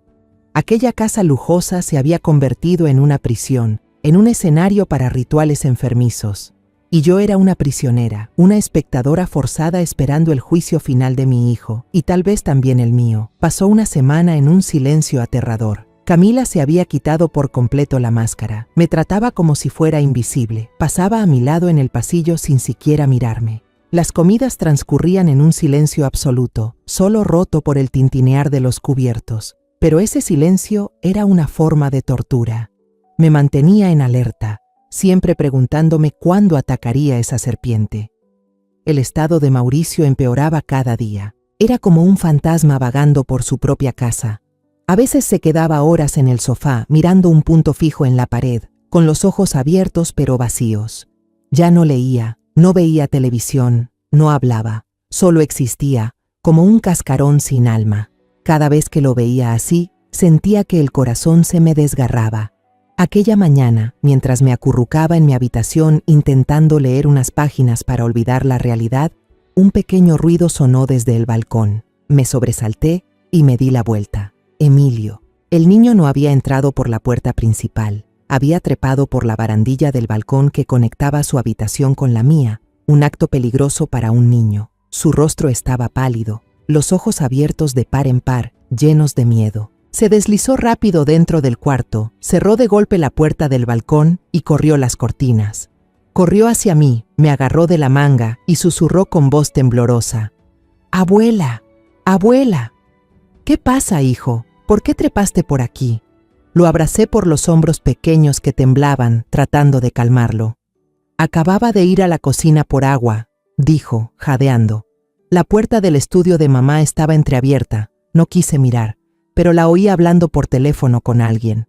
Aquella casa lujosa se había convertido en una prisión, en un escenario para rituales enfermizos. Y yo era una prisionera, una espectadora forzada esperando el juicio final de mi hijo, y tal vez también el mío. Pasó una semana en un silencio aterrador. Camila se había quitado por completo la máscara. Me trataba como si fuera invisible. Pasaba a mi lado en el pasillo sin siquiera mirarme. Las comidas transcurrían en un silencio absoluto, solo roto por el tintinear de los cubiertos. Pero ese silencio era una forma de tortura. Me mantenía en alerta, siempre preguntándome cuándo atacaría esa serpiente. El estado de Mauricio empeoraba cada día. Era como un fantasma vagando por su propia casa. A veces se quedaba horas en el sofá, mirando un punto fijo en la pared, con los ojos abiertos pero vacíos. Ya no leía, no veía televisión, no hablaba, solo existía, como un cascarón sin alma. Cada vez que lo veía así, sentía que el corazón se me desgarraba. Aquella mañana, mientras me acurrucaba en mi habitación intentando leer unas páginas para olvidar la realidad, un pequeño ruido sonó desde el balcón. Me sobresalté y me di la vuelta. Emilio. El niño no había entrado por la puerta principal. Había trepado por la barandilla del balcón que conectaba su habitación con la mía un acto peligroso para un niño. Su rostro estaba pálido, los ojos abiertos de par en par, llenos de miedo. Se deslizó rápido dentro del cuarto, cerró de golpe la puerta del balcón y corrió las cortinas. Corrió hacia mí, me agarró de la manga y susurró con voz temblorosa: «Abuela, abuela». «¿Qué pasa, hijo? ¿Por qué trepaste por aquí?». Lo abracé por los hombros pequeños que temblaban, tratando de calmarlo. «Acababa de ir a la cocina por agua», dijo, jadeando. La puerta del estudio de mamá estaba entreabierta. No quise mirar, pero la oí hablando por teléfono con alguien.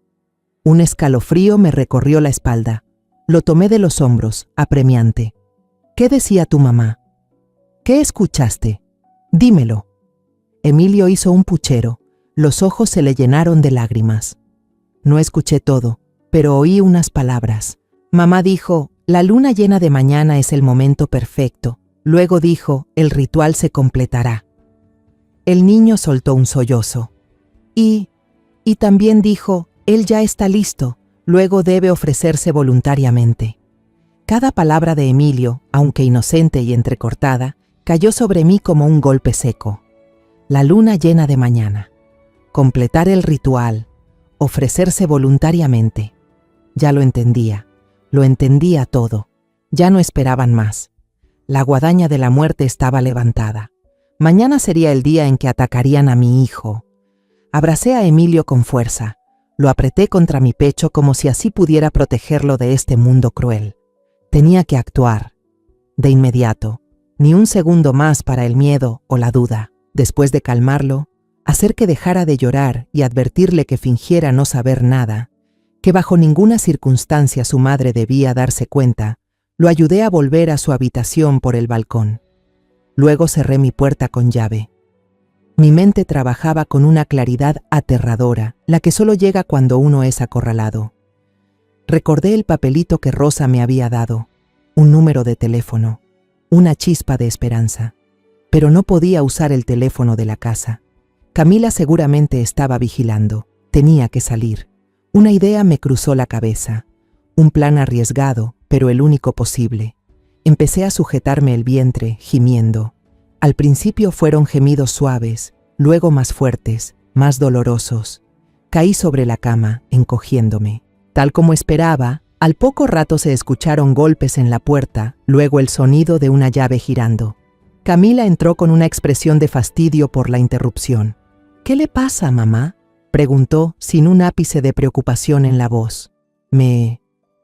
Un escalofrío me recorrió la espalda. Lo tomé de los hombros, apremiante. «¿Qué decía tu mamá? ¿Qué escuchaste? Dímelo». Emilio hizo un puchero. Los ojos se le llenaron de lágrimas. No escuché todo, pero oí unas palabras. Mamá dijo: «La luna llena de mañana es el momento perfecto». Luego dijo: «El ritual se completará». El niño soltó un sollozo. Y también dijo: «Él ya está listo, luego debe ofrecerse voluntariamente». Cada palabra de Emilio, aunque inocente y entrecortada, cayó sobre mí como un golpe seco. La luna llena de mañana. Completar el ritual. Ofrecerse voluntariamente. Ya lo entendía todo. Ya no esperaban más. La guadaña de la muerte estaba levantada. Mañana sería el día en que atacarían a mi hijo. Abracé a Emilio con fuerza. Lo apreté contra mi pecho como si así pudiera protegerlo de este mundo cruel. Tenía que actuar. De inmediato. Ni un segundo más para el miedo o la duda. Después de calmarlo, hacer que dejara de llorar y advertirle que fingiera no saber nada, que bajo ninguna circunstancia su madre debía darse cuenta, lo ayudé a volver a su habitación por el balcón. Luego cerré mi puerta con llave. Mi mente trabajaba con una claridad aterradora, la que solo llega cuando uno es acorralado. Recordé el papelito que Rosa me había dado, un número de teléfono, una chispa de esperanza. Pero no podía usar el teléfono de la casa. Camila seguramente estaba vigilando. Tenía que salir. Una idea me cruzó la cabeza. Un plan arriesgado, pero el único posible. Empecé a sujetarme el vientre, gimiendo. Al principio fueron gemidos suaves, luego más fuertes, más dolorosos. Caí sobre la cama, encogiéndome. Tal como esperaba, al poco rato se escucharon golpes en la puerta, luego el sonido de una llave girando. Camila entró con una expresión de fastidio por la interrupción. «¿Qué le pasa, mamá?», preguntó, sin un ápice de preocupación en la voz. Me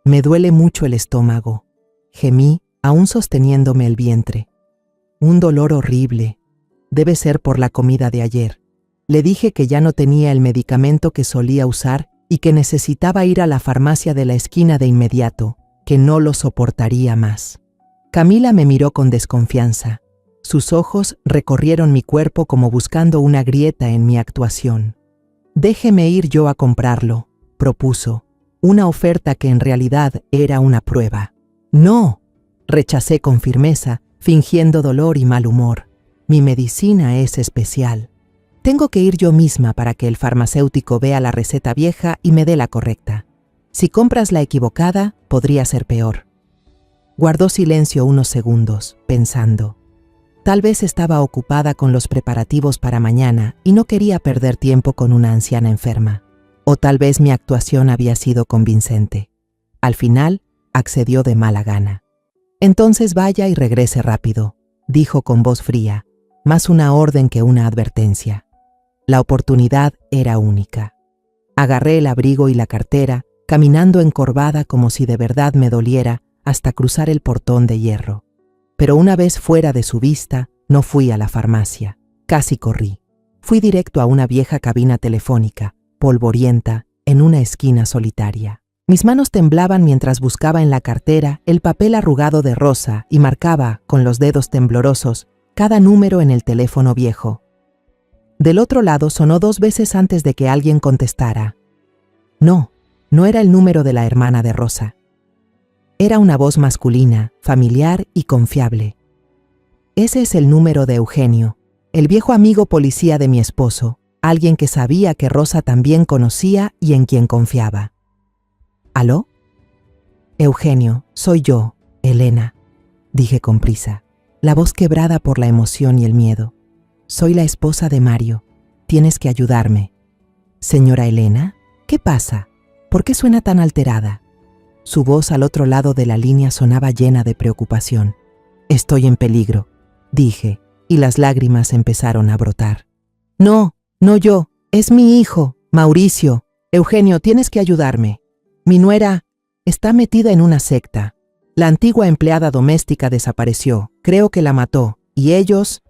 duele mucho el estómago», gemí, aún sosteniéndome el vientre. «Un dolor horrible. Debe ser por la comida de ayer». Le dije que ya no tenía el medicamento que solía usar y que necesitaba ir a la farmacia de la esquina de inmediato, que no lo soportaría más. Camila me miró con desconfianza. Sus ojos recorrieron mi cuerpo como buscando una grieta en mi actuación. «Déjeme ir yo a comprarlo», propuso, una oferta que en realidad era una prueba. «No», rechacé con firmeza, fingiendo dolor y mal humor. «Mi medicina es especial. Tengo que ir yo misma para que el farmacéutico vea la receta vieja y me dé la correcta. Si compras la equivocada, podría ser peor». Guardó silencio unos segundos, pensando. Tal vez estaba ocupada con los preparativos para mañana y no quería perder tiempo con una anciana enferma. O tal vez mi actuación había sido convincente. Al final, accedió de mala gana. «Entonces vaya y regrese rápido», dijo con voz fría, más una orden que una advertencia. La oportunidad era única. Agarré el abrigo y la cartera, caminando encorvada como si de verdad me doliera, hasta cruzar el portón de hierro. Pero una vez fuera de su vista, no fui a la farmacia. Casi corrí. Fui directo a una vieja cabina telefónica, polvorienta, en una esquina solitaria. Mis manos temblaban mientras buscaba en la cartera el papel arrugado de Rosa y marcaba, con los dedos temblorosos, cada número en el teléfono viejo. Del otro lado sonó 2 veces antes de que alguien contestara. No era el número de la hermana de Rosa. Era una voz masculina, familiar y confiable. «Ese es el número de Eugenio, el viejo amigo policía de mi esposo, alguien que sabía que Rosa también conocía y en quien confiaba». «¿Aló?» «Eugenio, soy yo, Elena». dije con prisa, la voz quebrada por la emoción y el miedo. Soy la esposa de Mario. Tienes que ayudarme. Señora Elena, ¿qué pasa? ¿Por qué suena tan alterada? Su voz al otro lado de la línea sonaba llena de preocupación. Estoy en peligro, dije, y las lágrimas empezaron a brotar. No yo, es mi hijo, Mauricio. Eugenio, tienes que ayudarme. Mi nuera está metida en una secta. La antigua empleada doméstica desapareció, creo que la mató, y ellos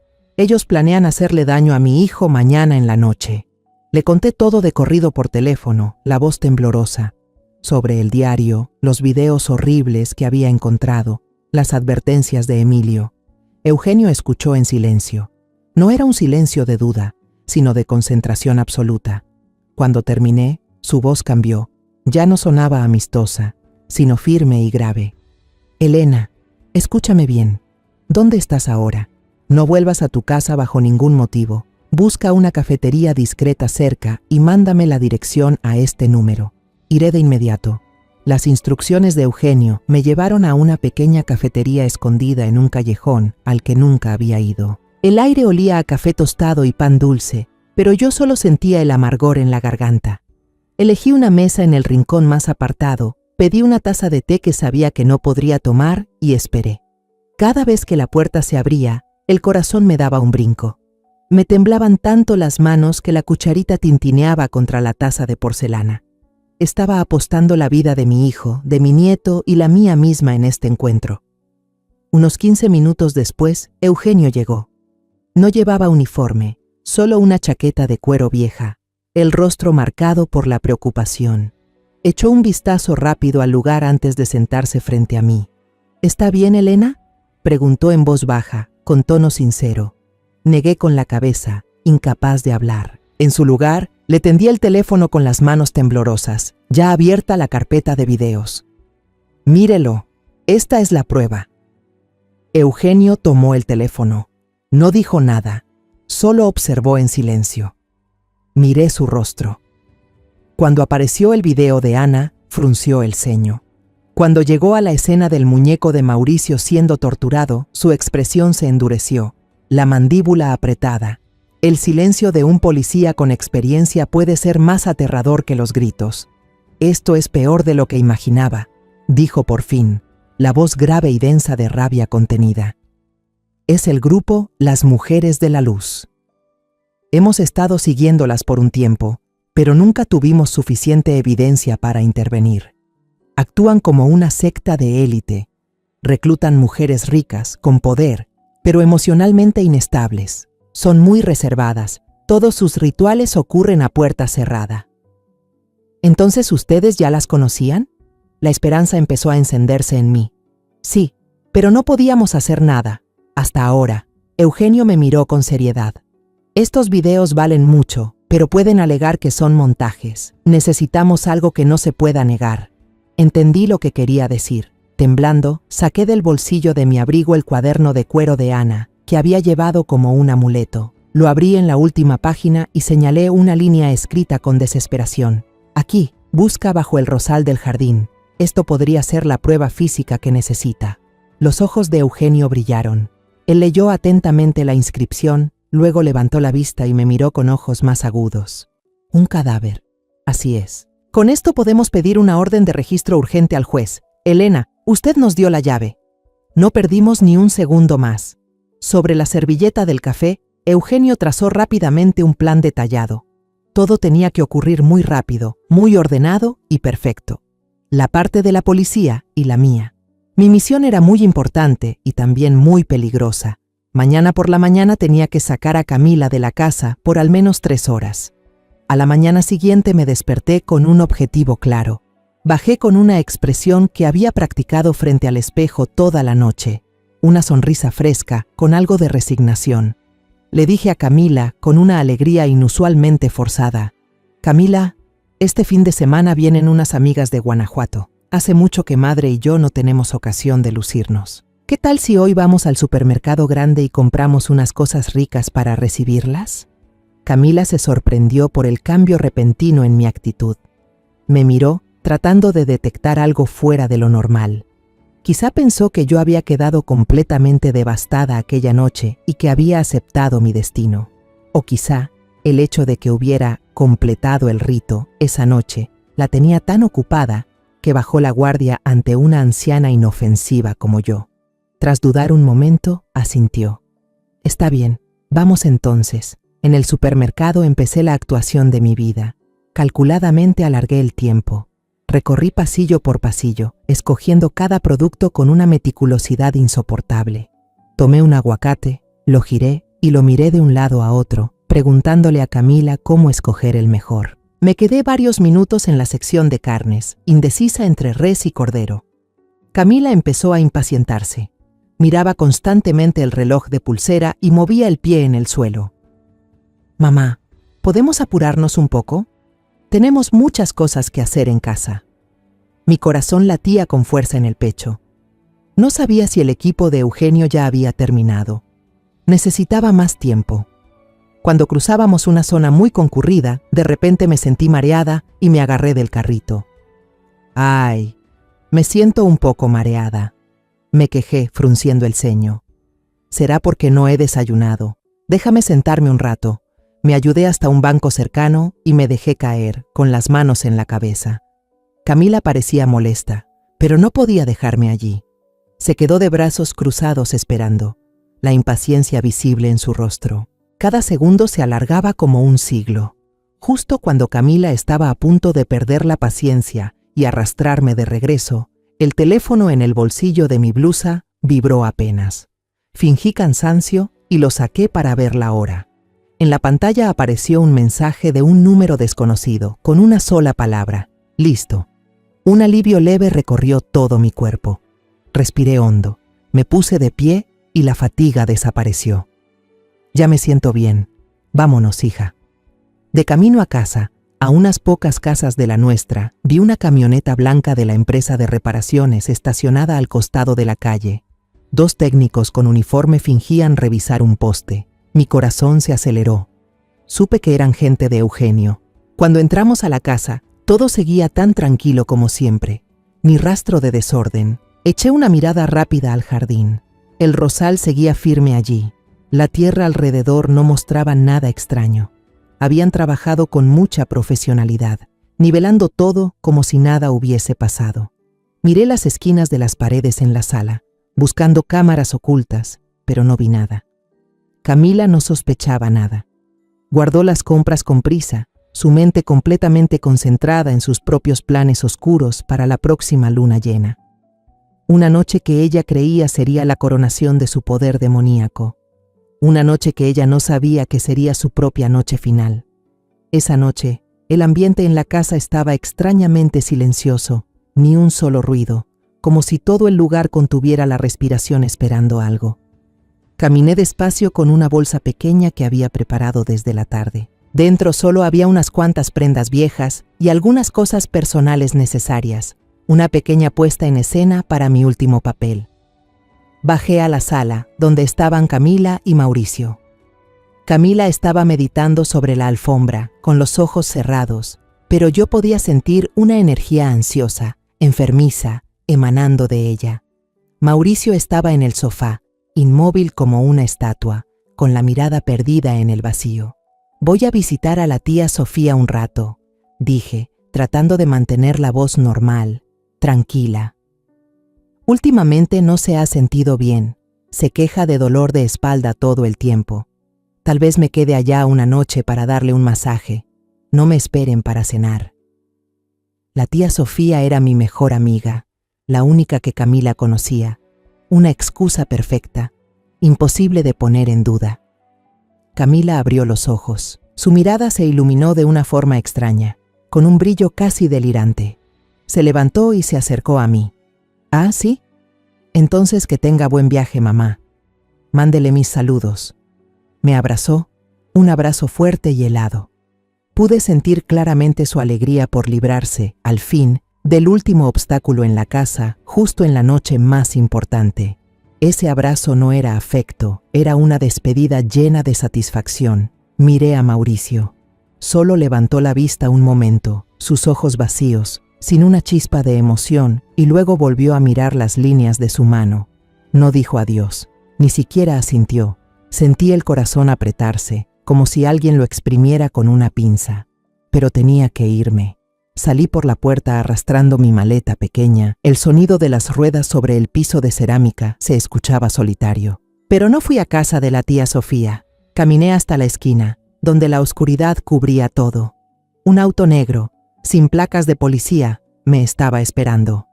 planean hacerle daño a mi hijo mañana en la noche. Le conté todo de corrido por teléfono, la voz temblorosa, sobre el diario, los videos horribles que había encontrado, las advertencias de Emilio. Eugenio escuchó en silencio. No era un silencio de duda, sino de concentración absoluta. Cuando terminé, su voz cambió. Ya no sonaba amistosa, sino firme y grave. Elena, escúchame bien. ¿Dónde estás ahora? No vuelvas a tu casa bajo ningún motivo. Busca una cafetería discreta cerca y mándame la dirección a este número. Iré de inmediato. Las instrucciones de Eugenio me llevaron a una pequeña cafetería escondida en un callejón al que nunca había ido. El aire olía a café tostado y pan dulce, pero yo solo sentía el amargor en la garganta. Elegí una mesa en el rincón más apartado, pedí una taza de té que sabía que no podría tomar y esperé. Cada vez que la puerta se abría, el corazón me daba un brinco. Me temblaban tanto las manos que la cucharita tintineaba contra la taza de porcelana. Estaba apostando la vida de mi hijo, de mi nieto y la mía misma en este encuentro. Unos 15 minutos después, Eugenio llegó. No llevaba uniforme, solo una chaqueta de cuero vieja, el rostro marcado por la preocupación. Echó un vistazo rápido al lugar antes de sentarse frente a mí. ¿Está bien, Elena?, preguntó en voz baja, con tono sincero. Negué con la cabeza, incapaz de hablar. En su lugar, le tendí el teléfono con las manos temblorosas, ya abierta la carpeta de videos. Mírelo, esta es la prueba. Eugenio tomó el teléfono. No dijo nada, solo observó en silencio. Miré su rostro. Cuando apareció el video de Ana, frunció el ceño. Cuando llegó a la escena del muñeco de Mauricio siendo torturado, su expresión se endureció, la mandíbula apretada. El silencio de un policía con experiencia puede ser más aterrador que los gritos. Esto es peor de lo que imaginaba, dijo por fin, la voz grave y densa de rabia contenida. Es el grupo Las Mujeres de la Luz. Hemos estado siguiéndolas por un tiempo, pero nunca tuvimos suficiente evidencia para intervenir. Actúan como una secta de élite. Reclutan mujeres ricas, con poder, pero emocionalmente inestables. Son muy reservadas. Todos sus rituales ocurren a puerta cerrada. ¿Entonces ustedes ya las conocían? La esperanza empezó a encenderse en mí. Sí, pero no podíamos hacer nada. Hasta ahora. Eugenio me miró con seriedad. Estos videos valen mucho, pero pueden alegar que son montajes. Necesitamos algo que no se pueda negar. Entendí lo que quería decir. Temblando, saqué del bolsillo de mi abrigo el cuaderno de cuero de Ana, que había llevado como un amuleto. Lo abrí en la última página y señalé una línea escrita con desesperación. Aquí, busca bajo el rosal del jardín. Esto podría ser la prueba física que necesita. Los ojos de Eugenio brillaron. Él leyó atentamente la inscripción, luego levantó la vista y me miró con ojos más agudos. Un cadáver. Así es. Con esto podemos pedir una orden de registro urgente al juez. Elena, usted nos dio la llave. No perdimos ni un segundo más. Sobre la servilleta del café, Eugenio trazó rápidamente un plan detallado. Todo tenía que ocurrir muy rápido, muy ordenado y perfecto. La parte de la policía y la mía. Mi misión era muy importante y también muy peligrosa. Mañana por la mañana tenía que sacar a Camila de la casa por al menos 3 horas. A la mañana siguiente me desperté con un objetivo claro. Bajé con una expresión que había practicado frente al espejo toda la noche. Una sonrisa fresca, con algo de resignación. Le dije a Camila, con una alegría inusualmente forzada: Camila, este fin de semana vienen unas amigas de Guanajuato. Hace mucho que madre y yo no tenemos ocasión de lucirnos. ¿Qué tal si hoy vamos al supermercado grande y compramos unas cosas ricas para recibirlas? Camila se sorprendió por el cambio repentino en mi actitud. Me miró, tratando de detectar algo fuera de lo normal. Quizá pensó que yo había quedado completamente devastada aquella noche y que había aceptado mi destino. O quizá el hecho de que hubiera completado el rito esa noche la tenía tan ocupada que bajó la guardia ante una anciana inofensiva como yo. Tras dudar un momento, asintió. Está bien, vamos entonces. En el supermercado empecé la actuación de mi vida. Calculadamente alargué el tiempo. Recorrí pasillo por pasillo, escogiendo cada producto con una meticulosidad insoportable. Tomé un aguacate, lo giré y lo miré de un lado a otro, preguntándole a Camila cómo escoger el mejor. Me quedé varios minutos en la sección de carnes, indecisa entre res y cordero. Camila empezó a impacientarse. Miraba constantemente el reloj de pulsera y movía el pie en el suelo. Mamá, ¿podemos apurarnos un poco? Tenemos muchas cosas que hacer en casa. Mi corazón latía con fuerza en el pecho. No sabía si el equipo de Eugenio ya había terminado. Necesitaba más tiempo. Cuando cruzábamos una zona muy concurrida, de repente me sentí mareada y me agarré del carrito. ¡Ay! Me siento un poco mareada. Me quejé, frunciendo el ceño. Será porque no he desayunado. Déjame sentarme un rato. Me ayudé hasta un banco cercano y me dejé caer, con las manos en la cabeza. Camila parecía molesta, pero no podía dejarme allí. Se quedó de brazos cruzados esperando, la impaciencia visible en su rostro. Cada segundo se alargaba como un siglo. Justo cuando Camila estaba a punto de perder la paciencia y arrastrarme de regreso, el teléfono en el bolsillo de mi blusa vibró apenas. Fingí cansancio y lo saqué para ver la hora. En la pantalla apareció un mensaje de un número desconocido, con una sola palabra: listo. Un alivio leve recorrió todo mi cuerpo. Respiré hondo, me puse de pie y la fatiga desapareció. Ya me siento bien. Vámonos, hija. De camino a casa, a unas pocas casas de la nuestra, vi una camioneta blanca de la empresa de reparaciones estacionada al costado de la calle. 2 técnicos con uniforme fingían revisar un poste. Mi corazón se aceleró. Supe que eran gente de Eugenio. Cuando entramos a la casa, todo seguía tan tranquilo como siempre. Ni rastro de desorden. Eché una mirada rápida al jardín. El rosal seguía firme allí. La tierra alrededor no mostraba nada extraño. Habían trabajado con mucha profesionalidad, nivelando todo como si nada hubiese pasado. Miré las esquinas de las paredes en la sala, buscando cámaras ocultas, pero no vi nada. Camila no sospechaba nada. Guardó las compras con prisa, su mente completamente concentrada en sus propios planes oscuros para la próxima luna llena. Una noche que ella creía sería la coronación de su poder demoníaco. Una noche que ella no sabía que sería su propia noche final. Esa noche, el ambiente en la casa estaba extrañamente silencioso, ni un solo ruido, como si todo el lugar contuviera la respiración esperando algo. Caminé despacio con una bolsa pequeña que había preparado desde la tarde. Dentro solo había unas cuantas prendas viejas y algunas cosas personales necesarias, una pequeña puesta en escena para mi último papel. Bajé a la sala, donde estaban Camila y Mauricio. Camila estaba meditando sobre la alfombra, con los ojos cerrados, pero yo podía sentir una energía ansiosa, enfermiza, emanando de ella. Mauricio estaba en el sofá, inmóvil como una estatua, con la mirada perdida en el vacío. Voy a visitar a la tía Sofía un rato, dije, tratando de mantener la voz normal, tranquila. Últimamente no se ha sentido bien, se queja de dolor de espalda todo el tiempo. Tal vez me quede allá una noche para darle un masaje. No me esperen para cenar. La tía Sofía era mi mejor amiga, la única que Camila conocía. Una excusa perfecta, imposible de poner en duda. Camila abrió los ojos. Su mirada se iluminó de una forma extraña, con un brillo casi delirante. Se levantó y se acercó a mí. ¿Ah, sí? Entonces que tenga buen viaje, mamá. Mándele mis saludos. Me abrazó, un abrazo fuerte y helado. Pude sentir claramente su alegría por librarse, al fin, del último obstáculo en la casa, justo en la noche más importante. Ese abrazo no era afecto, era una despedida llena de satisfacción. Miré a Mauricio. Solo levantó la vista un momento, sus ojos vacíos, sin una chispa de emoción, y luego volvió a mirar las líneas de su mano. No dijo adiós, ni siquiera asintió. Sentí el corazón apretarse, como si alguien lo exprimiera con una pinza. Pero tenía que irme. Salí por la puerta arrastrando mi maleta pequeña. El sonido de las ruedas sobre el piso de cerámica se escuchaba solitario. Pero no fui a casa de la tía Sofía. Caminé hasta la esquina, donde la oscuridad cubría todo. Un auto negro, sin placas de policía, me estaba esperando.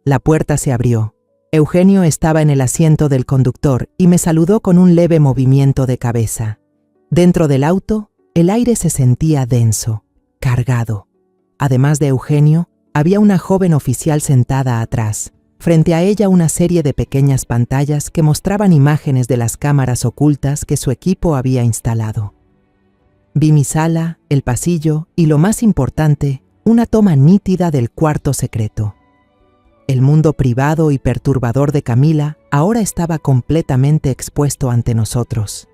La puerta se abrió. Eugenio estaba en el asiento del conductor y me saludó con un leve movimiento de cabeza. Dentro del auto, el aire se sentía denso, cargado. Además de Eugenio, había una joven oficial sentada atrás. Frente a ella una serie de pequeñas pantallas que mostraban imágenes de las cámaras ocultas que su equipo había instalado. Vi mi sala, el pasillo y, lo más importante, una toma nítida del cuarto secreto. El mundo privado y perturbador de Camila ahora estaba completamente expuesto ante nosotros.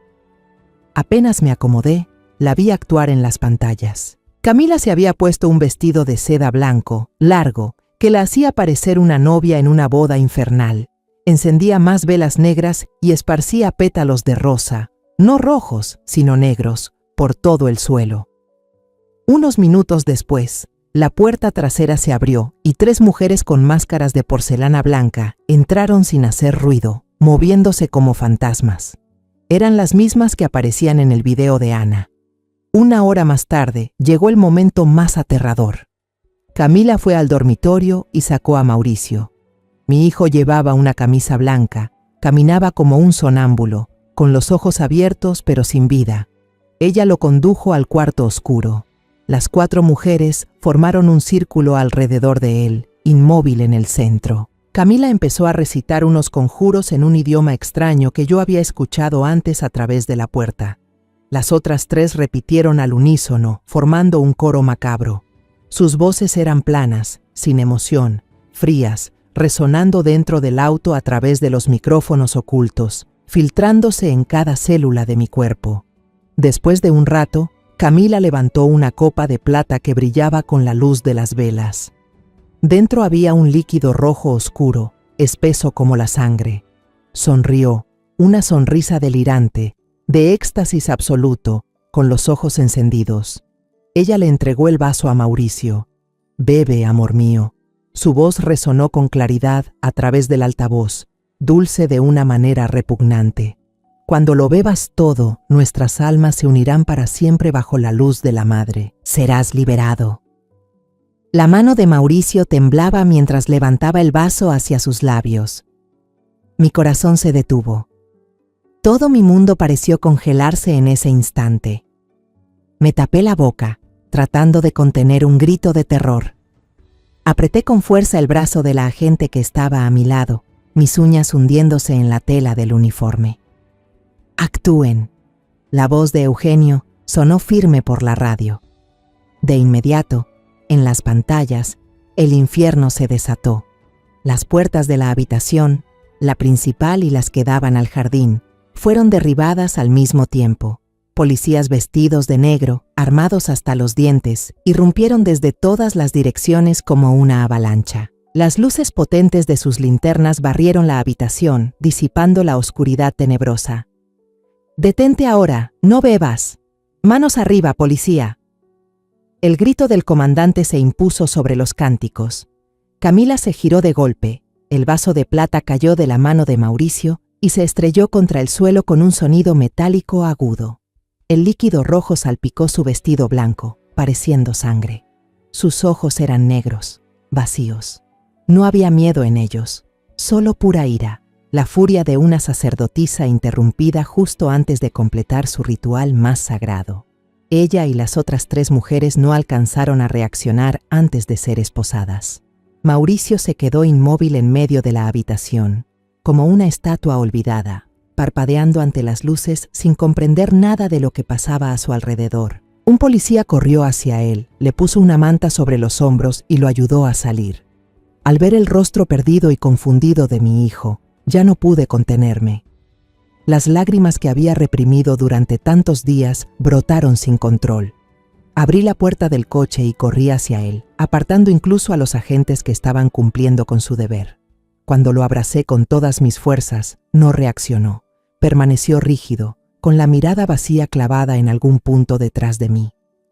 Apenas me acomodé, la vi actuar en las pantallas. Camila se había puesto un vestido de seda blanco, largo, que la hacía parecer una novia en una boda infernal. Encendía más velas negras y esparcía pétalos de rosa, no rojos, sino negros, por todo el suelo. Unos minutos después, la puerta trasera se abrió y 3 mujeres con máscaras de porcelana blanca entraron sin hacer ruido, moviéndose como fantasmas. Eran las mismas que aparecían en el video de Ana. 1 hora más tarde llegó el momento más aterrador. Camila fue al dormitorio y sacó a Mauricio. Mi hijo llevaba una camisa blanca, caminaba como un sonámbulo, con los ojos abiertos pero sin vida. Ella lo condujo al cuarto oscuro. Las 4 mujeres formaron un círculo alrededor de él, inmóvil en el centro. Camila empezó a recitar unos conjuros en un idioma extraño que yo había escuchado antes a través de la puerta. Las otras 3 repitieron al unísono, formando un coro macabro. Sus voces eran planas, sin emoción, frías, resonando dentro del auto a través de los micrófonos ocultos, filtrándose en cada célula de mi cuerpo. Después de un rato, Camila levantó una copa de plata que brillaba con la luz de las velas. Dentro había un líquido rojo oscuro, espeso como la sangre. Sonrió, una sonrisa delirante, de éxtasis absoluto, con los ojos encendidos. Ella le entregó el vaso a Mauricio. «Bebe, amor mío». Su voz resonó con claridad a través del altavoz, dulce de una manera repugnante. «Cuando lo bebas todo, nuestras almas se unirán para siempre bajo la luz de la Madre. Serás liberado». La mano de Mauricio temblaba mientras levantaba el vaso hacia sus labios. Mi corazón se detuvo. Todo mi mundo pareció congelarse en ese instante. Me tapé la boca, tratando de contener un grito de terror. Apreté con fuerza el brazo de la agente que estaba a mi lado, mis uñas hundiéndose en la tela del uniforme. «Actúen». La voz de Eugenio sonó firme por la radio. De inmediato, en las pantallas, el infierno se desató. Las puertas de la habitación, la principal y las que daban al jardín, fueron derribadas al mismo tiempo. Policías vestidos de negro, armados hasta los dientes, irrumpieron desde todas las direcciones como una avalancha. Las luces potentes de sus linternas barrieron la habitación, disipando la oscuridad tenebrosa. «Detente ahora, no bebas. Manos arriba, policía». El grito del comandante se impuso sobre los cánticos. Camila se giró de golpe, el vaso de plata cayó de la mano de Mauricio y se estrelló contra el suelo con un sonido metálico agudo. El líquido rojo salpicó su vestido blanco, pareciendo sangre. Sus ojos eran negros, vacíos. No había miedo en ellos, solo pura ira, la furia de una sacerdotisa interrumpida justo antes de completar su ritual más sagrado. Ella y las otras 3 mujeres no alcanzaron a reaccionar antes de ser esposadas. Mauricio se quedó inmóvil en medio de la habitación, como una estatua olvidada, parpadeando ante las luces sin comprender nada de lo que pasaba a su alrededor. Un policía corrió hacia él, le puso una manta sobre los hombros y lo ayudó a salir. Al ver el rostro perdido y confundido de mi hijo, ya no pude contenerme. Las lágrimas que había reprimido durante tantos días brotaron sin control. Abrí la puerta del coche y corrí hacia él, apartando incluso a los agentes que estaban cumpliendo con su deber. Cuando lo abracé con todas mis fuerzas, no reaccionó. Permaneció rígido, con la mirada vacía clavada en algún punto detrás de mí.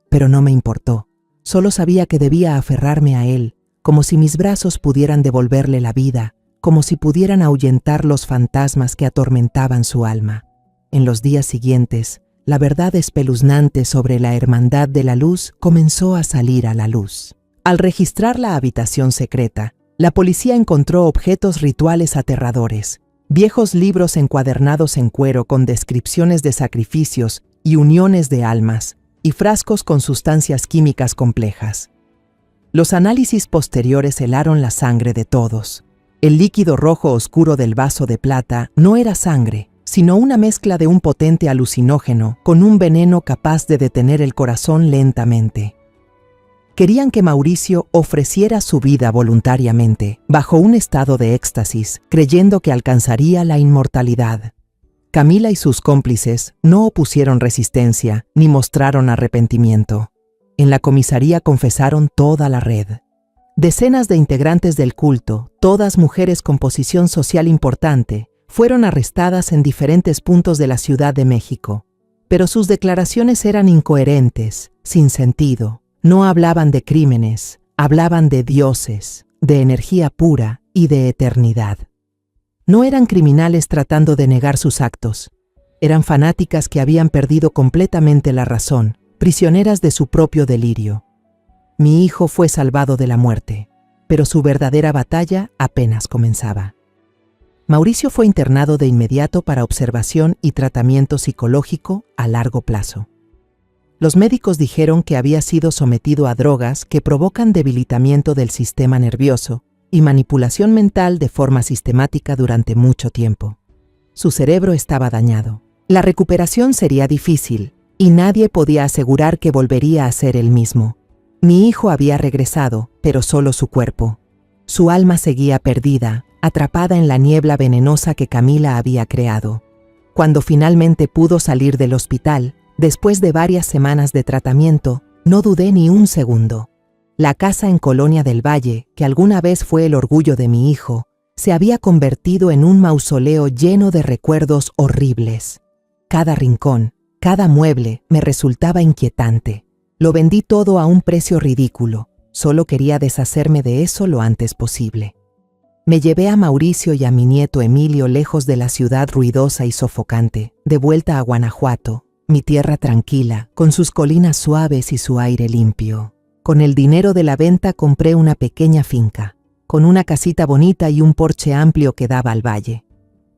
Pero no me importó. Solo sabía que debía aferrarme a él, como si mis brazos pudieran devolverle la vida, como si pudieran ahuyentar los fantasmas que atormentaban su alma. En los días siguientes, la verdad espeluznante sobre la hermandad de la luz comenzó a salir a la luz. Al registrar la habitación secreta, la policía encontró objetos rituales aterradores, viejos libros encuadernados en cuero con descripciones de sacrificios y uniones de almas, y frascos con sustancias químicas complejas. Los análisis posteriores helaron la sangre de todos. El líquido rojo oscuro del vaso de plata no era sangre, sino una mezcla de un potente alucinógeno con un veneno capaz de detener el corazón lentamente. Querían que Mauricio ofreciera su vida voluntariamente, bajo un estado de éxtasis, creyendo que alcanzaría la inmortalidad. Camila y sus cómplices no opusieron resistencia ni mostraron arrepentimiento. En la comisaría confesaron toda la red. Decenas de integrantes del culto, todas mujeres con posición social importante, fueron arrestadas en diferentes puntos de la Ciudad de México. Pero sus declaraciones eran incoherentes, sin sentido. No hablaban de crímenes, hablaban de dioses, de energía pura y de eternidad. No eran criminales tratando de negar sus actos. Eran fanáticas que habían perdido completamente la razón, prisioneras de su propio delirio. Mi hijo fue salvado de la muerte, pero su verdadera batalla apenas comenzaba. Mauricio fue internado de inmediato para observación y tratamiento psicológico a largo plazo. Los médicos dijeron que había sido sometido a drogas que provocan debilitamiento del sistema nervioso y manipulación mental de forma sistemática durante mucho tiempo. Su cerebro estaba dañado. La recuperación sería difícil y nadie podía asegurar que volvería a ser el mismo. Mi hijo había regresado, pero solo su cuerpo. Su alma seguía perdida, atrapada en la niebla venenosa que Camila había creado. Cuando finalmente pudo salir del hospital, después de varias semanas de tratamiento, no dudé ni un segundo. La casa en Colonia del Valle, que alguna vez fue el orgullo de mi hijo, se había convertido en un mausoleo lleno de recuerdos horribles. Cada rincón, cada mueble me resultaba inquietante. Lo vendí todo a un precio ridículo. Solo quería deshacerme de eso lo antes posible. Me llevé a Mauricio y a mi nieto Emilio lejos de la ciudad ruidosa y sofocante, de vuelta a Guanajuato, mi tierra tranquila, con sus colinas suaves y su aire limpio. Con el dinero de la venta compré una pequeña finca, con una casita bonita y un porche amplio que daba al valle.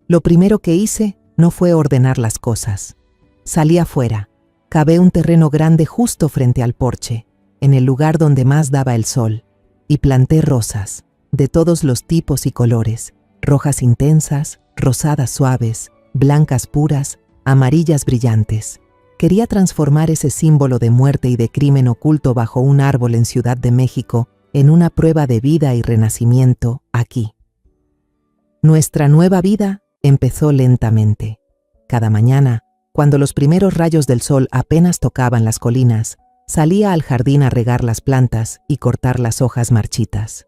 Lo primero que hice no fue ordenar las cosas. Salí afuera, cavé un terreno grande justo frente al porche, en el lugar donde más daba el sol, y planté rosas, de todos los tipos y colores, rojas intensas, rosadas suaves, blancas puras, amarillas brillantes. Quería transformar ese símbolo de muerte y de crimen oculto bajo un árbol en Ciudad de México en una prueba de vida y renacimiento aquí. Nuestra nueva vida empezó lentamente. Cada mañana, cuando los primeros rayos del sol apenas tocaban las colinas, salía al jardín a regar las plantas y cortar las hojas marchitas.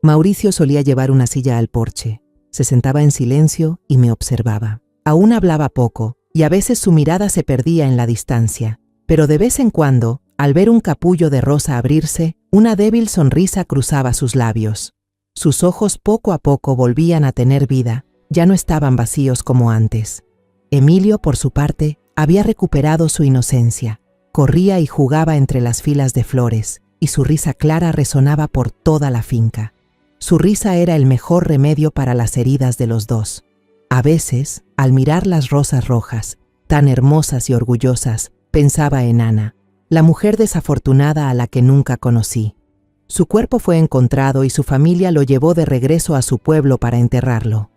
Mauricio solía llevar una silla al porche. Se sentaba en silencio y me observaba. Aún hablaba poco, y a veces su mirada se perdía en la distancia, pero de vez en cuando, al ver un capullo de rosa abrirse, una débil sonrisa cruzaba sus labios. Sus ojos poco a poco volvían a tener vida, ya no estaban vacíos como antes. Emilio, por su parte, había recuperado su inocencia. Corría y jugaba entre las filas de flores, y su risa clara resonaba por toda la finca. Su risa era el mejor remedio para las heridas de los dos. A veces, al mirar las rosas rojas, tan hermosas y orgullosas, pensaba en Ana, la mujer desafortunada a la que nunca conocí. Su cuerpo fue encontrado y su familia lo llevó de regreso a su pueblo para enterrarlo.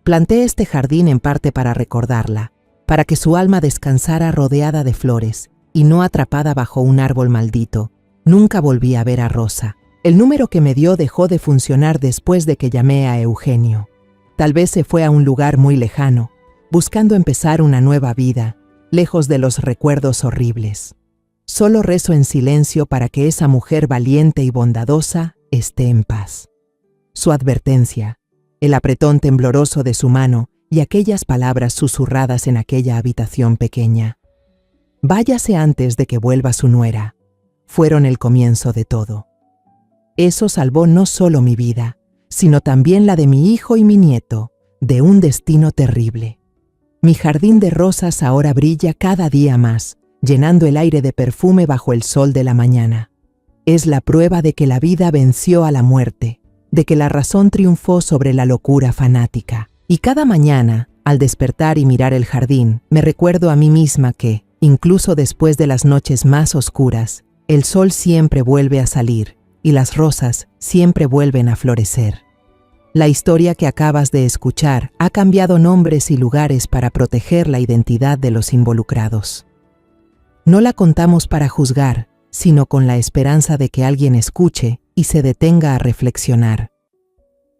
Planté este jardín en parte para recordarla, para que su alma descansara rodeada de flores y no atrapada bajo un árbol maldito. Nunca volví a ver a Rosa. El número que me dio dejó de funcionar después de que llamé a Eugenio. Tal vez se fue a un lugar muy lejano, buscando empezar una nueva vida, lejos de los recuerdos horribles. Solo rezo en silencio para que esa mujer valiente y bondadosa esté en paz. Su advertencia, el apretón tembloroso de su mano y aquellas palabras susurradas en aquella habitación pequeña. Váyase antes de que vuelva su nuera, fueron el comienzo de todo. Eso salvó no solo mi vida, sino también la de mi hijo y mi nieto, de un destino terrible. Mi jardín de rosas ahora brilla cada día más, llenando el aire de perfume bajo el sol de la mañana. Es la prueba de que la vida venció a la muerte, de que la razón triunfó sobre la locura fanática. Y cada mañana, al despertar y mirar el jardín, me recuerdo a mí misma que, incluso después de las noches más oscuras, el sol siempre vuelve a salir y las rosas siempre vuelven a florecer. La historia que acabas de escuchar ha cambiado nombres y lugares para proteger la identidad de los involucrados. No la contamos para juzgar, sino con la esperanza de que alguien escuche y se detenga a reflexionar.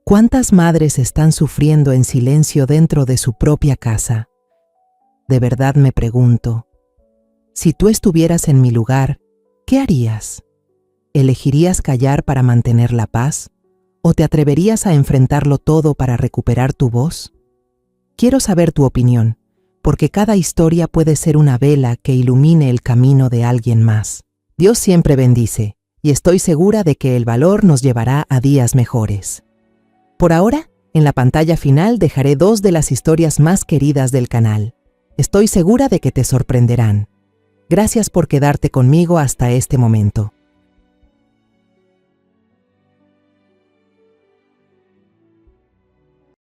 ¿Cuántas madres están sufriendo en silencio dentro de su propia casa? De verdad me pregunto, si tú estuvieras en mi lugar, ¿qué harías? ¿Elegirías callar para mantener la paz? ¿O te atreverías a enfrentarlo todo para recuperar tu voz? Quiero saber tu opinión, porque cada historia puede ser una vela que ilumine el camino de alguien más. Dios siempre bendice, y estoy segura de que el valor nos llevará a días mejores. Por ahora, en la pantalla final dejaré 2 de las historias más queridas del canal. Estoy segura de que te sorprenderán. Gracias por quedarte conmigo hasta este momento.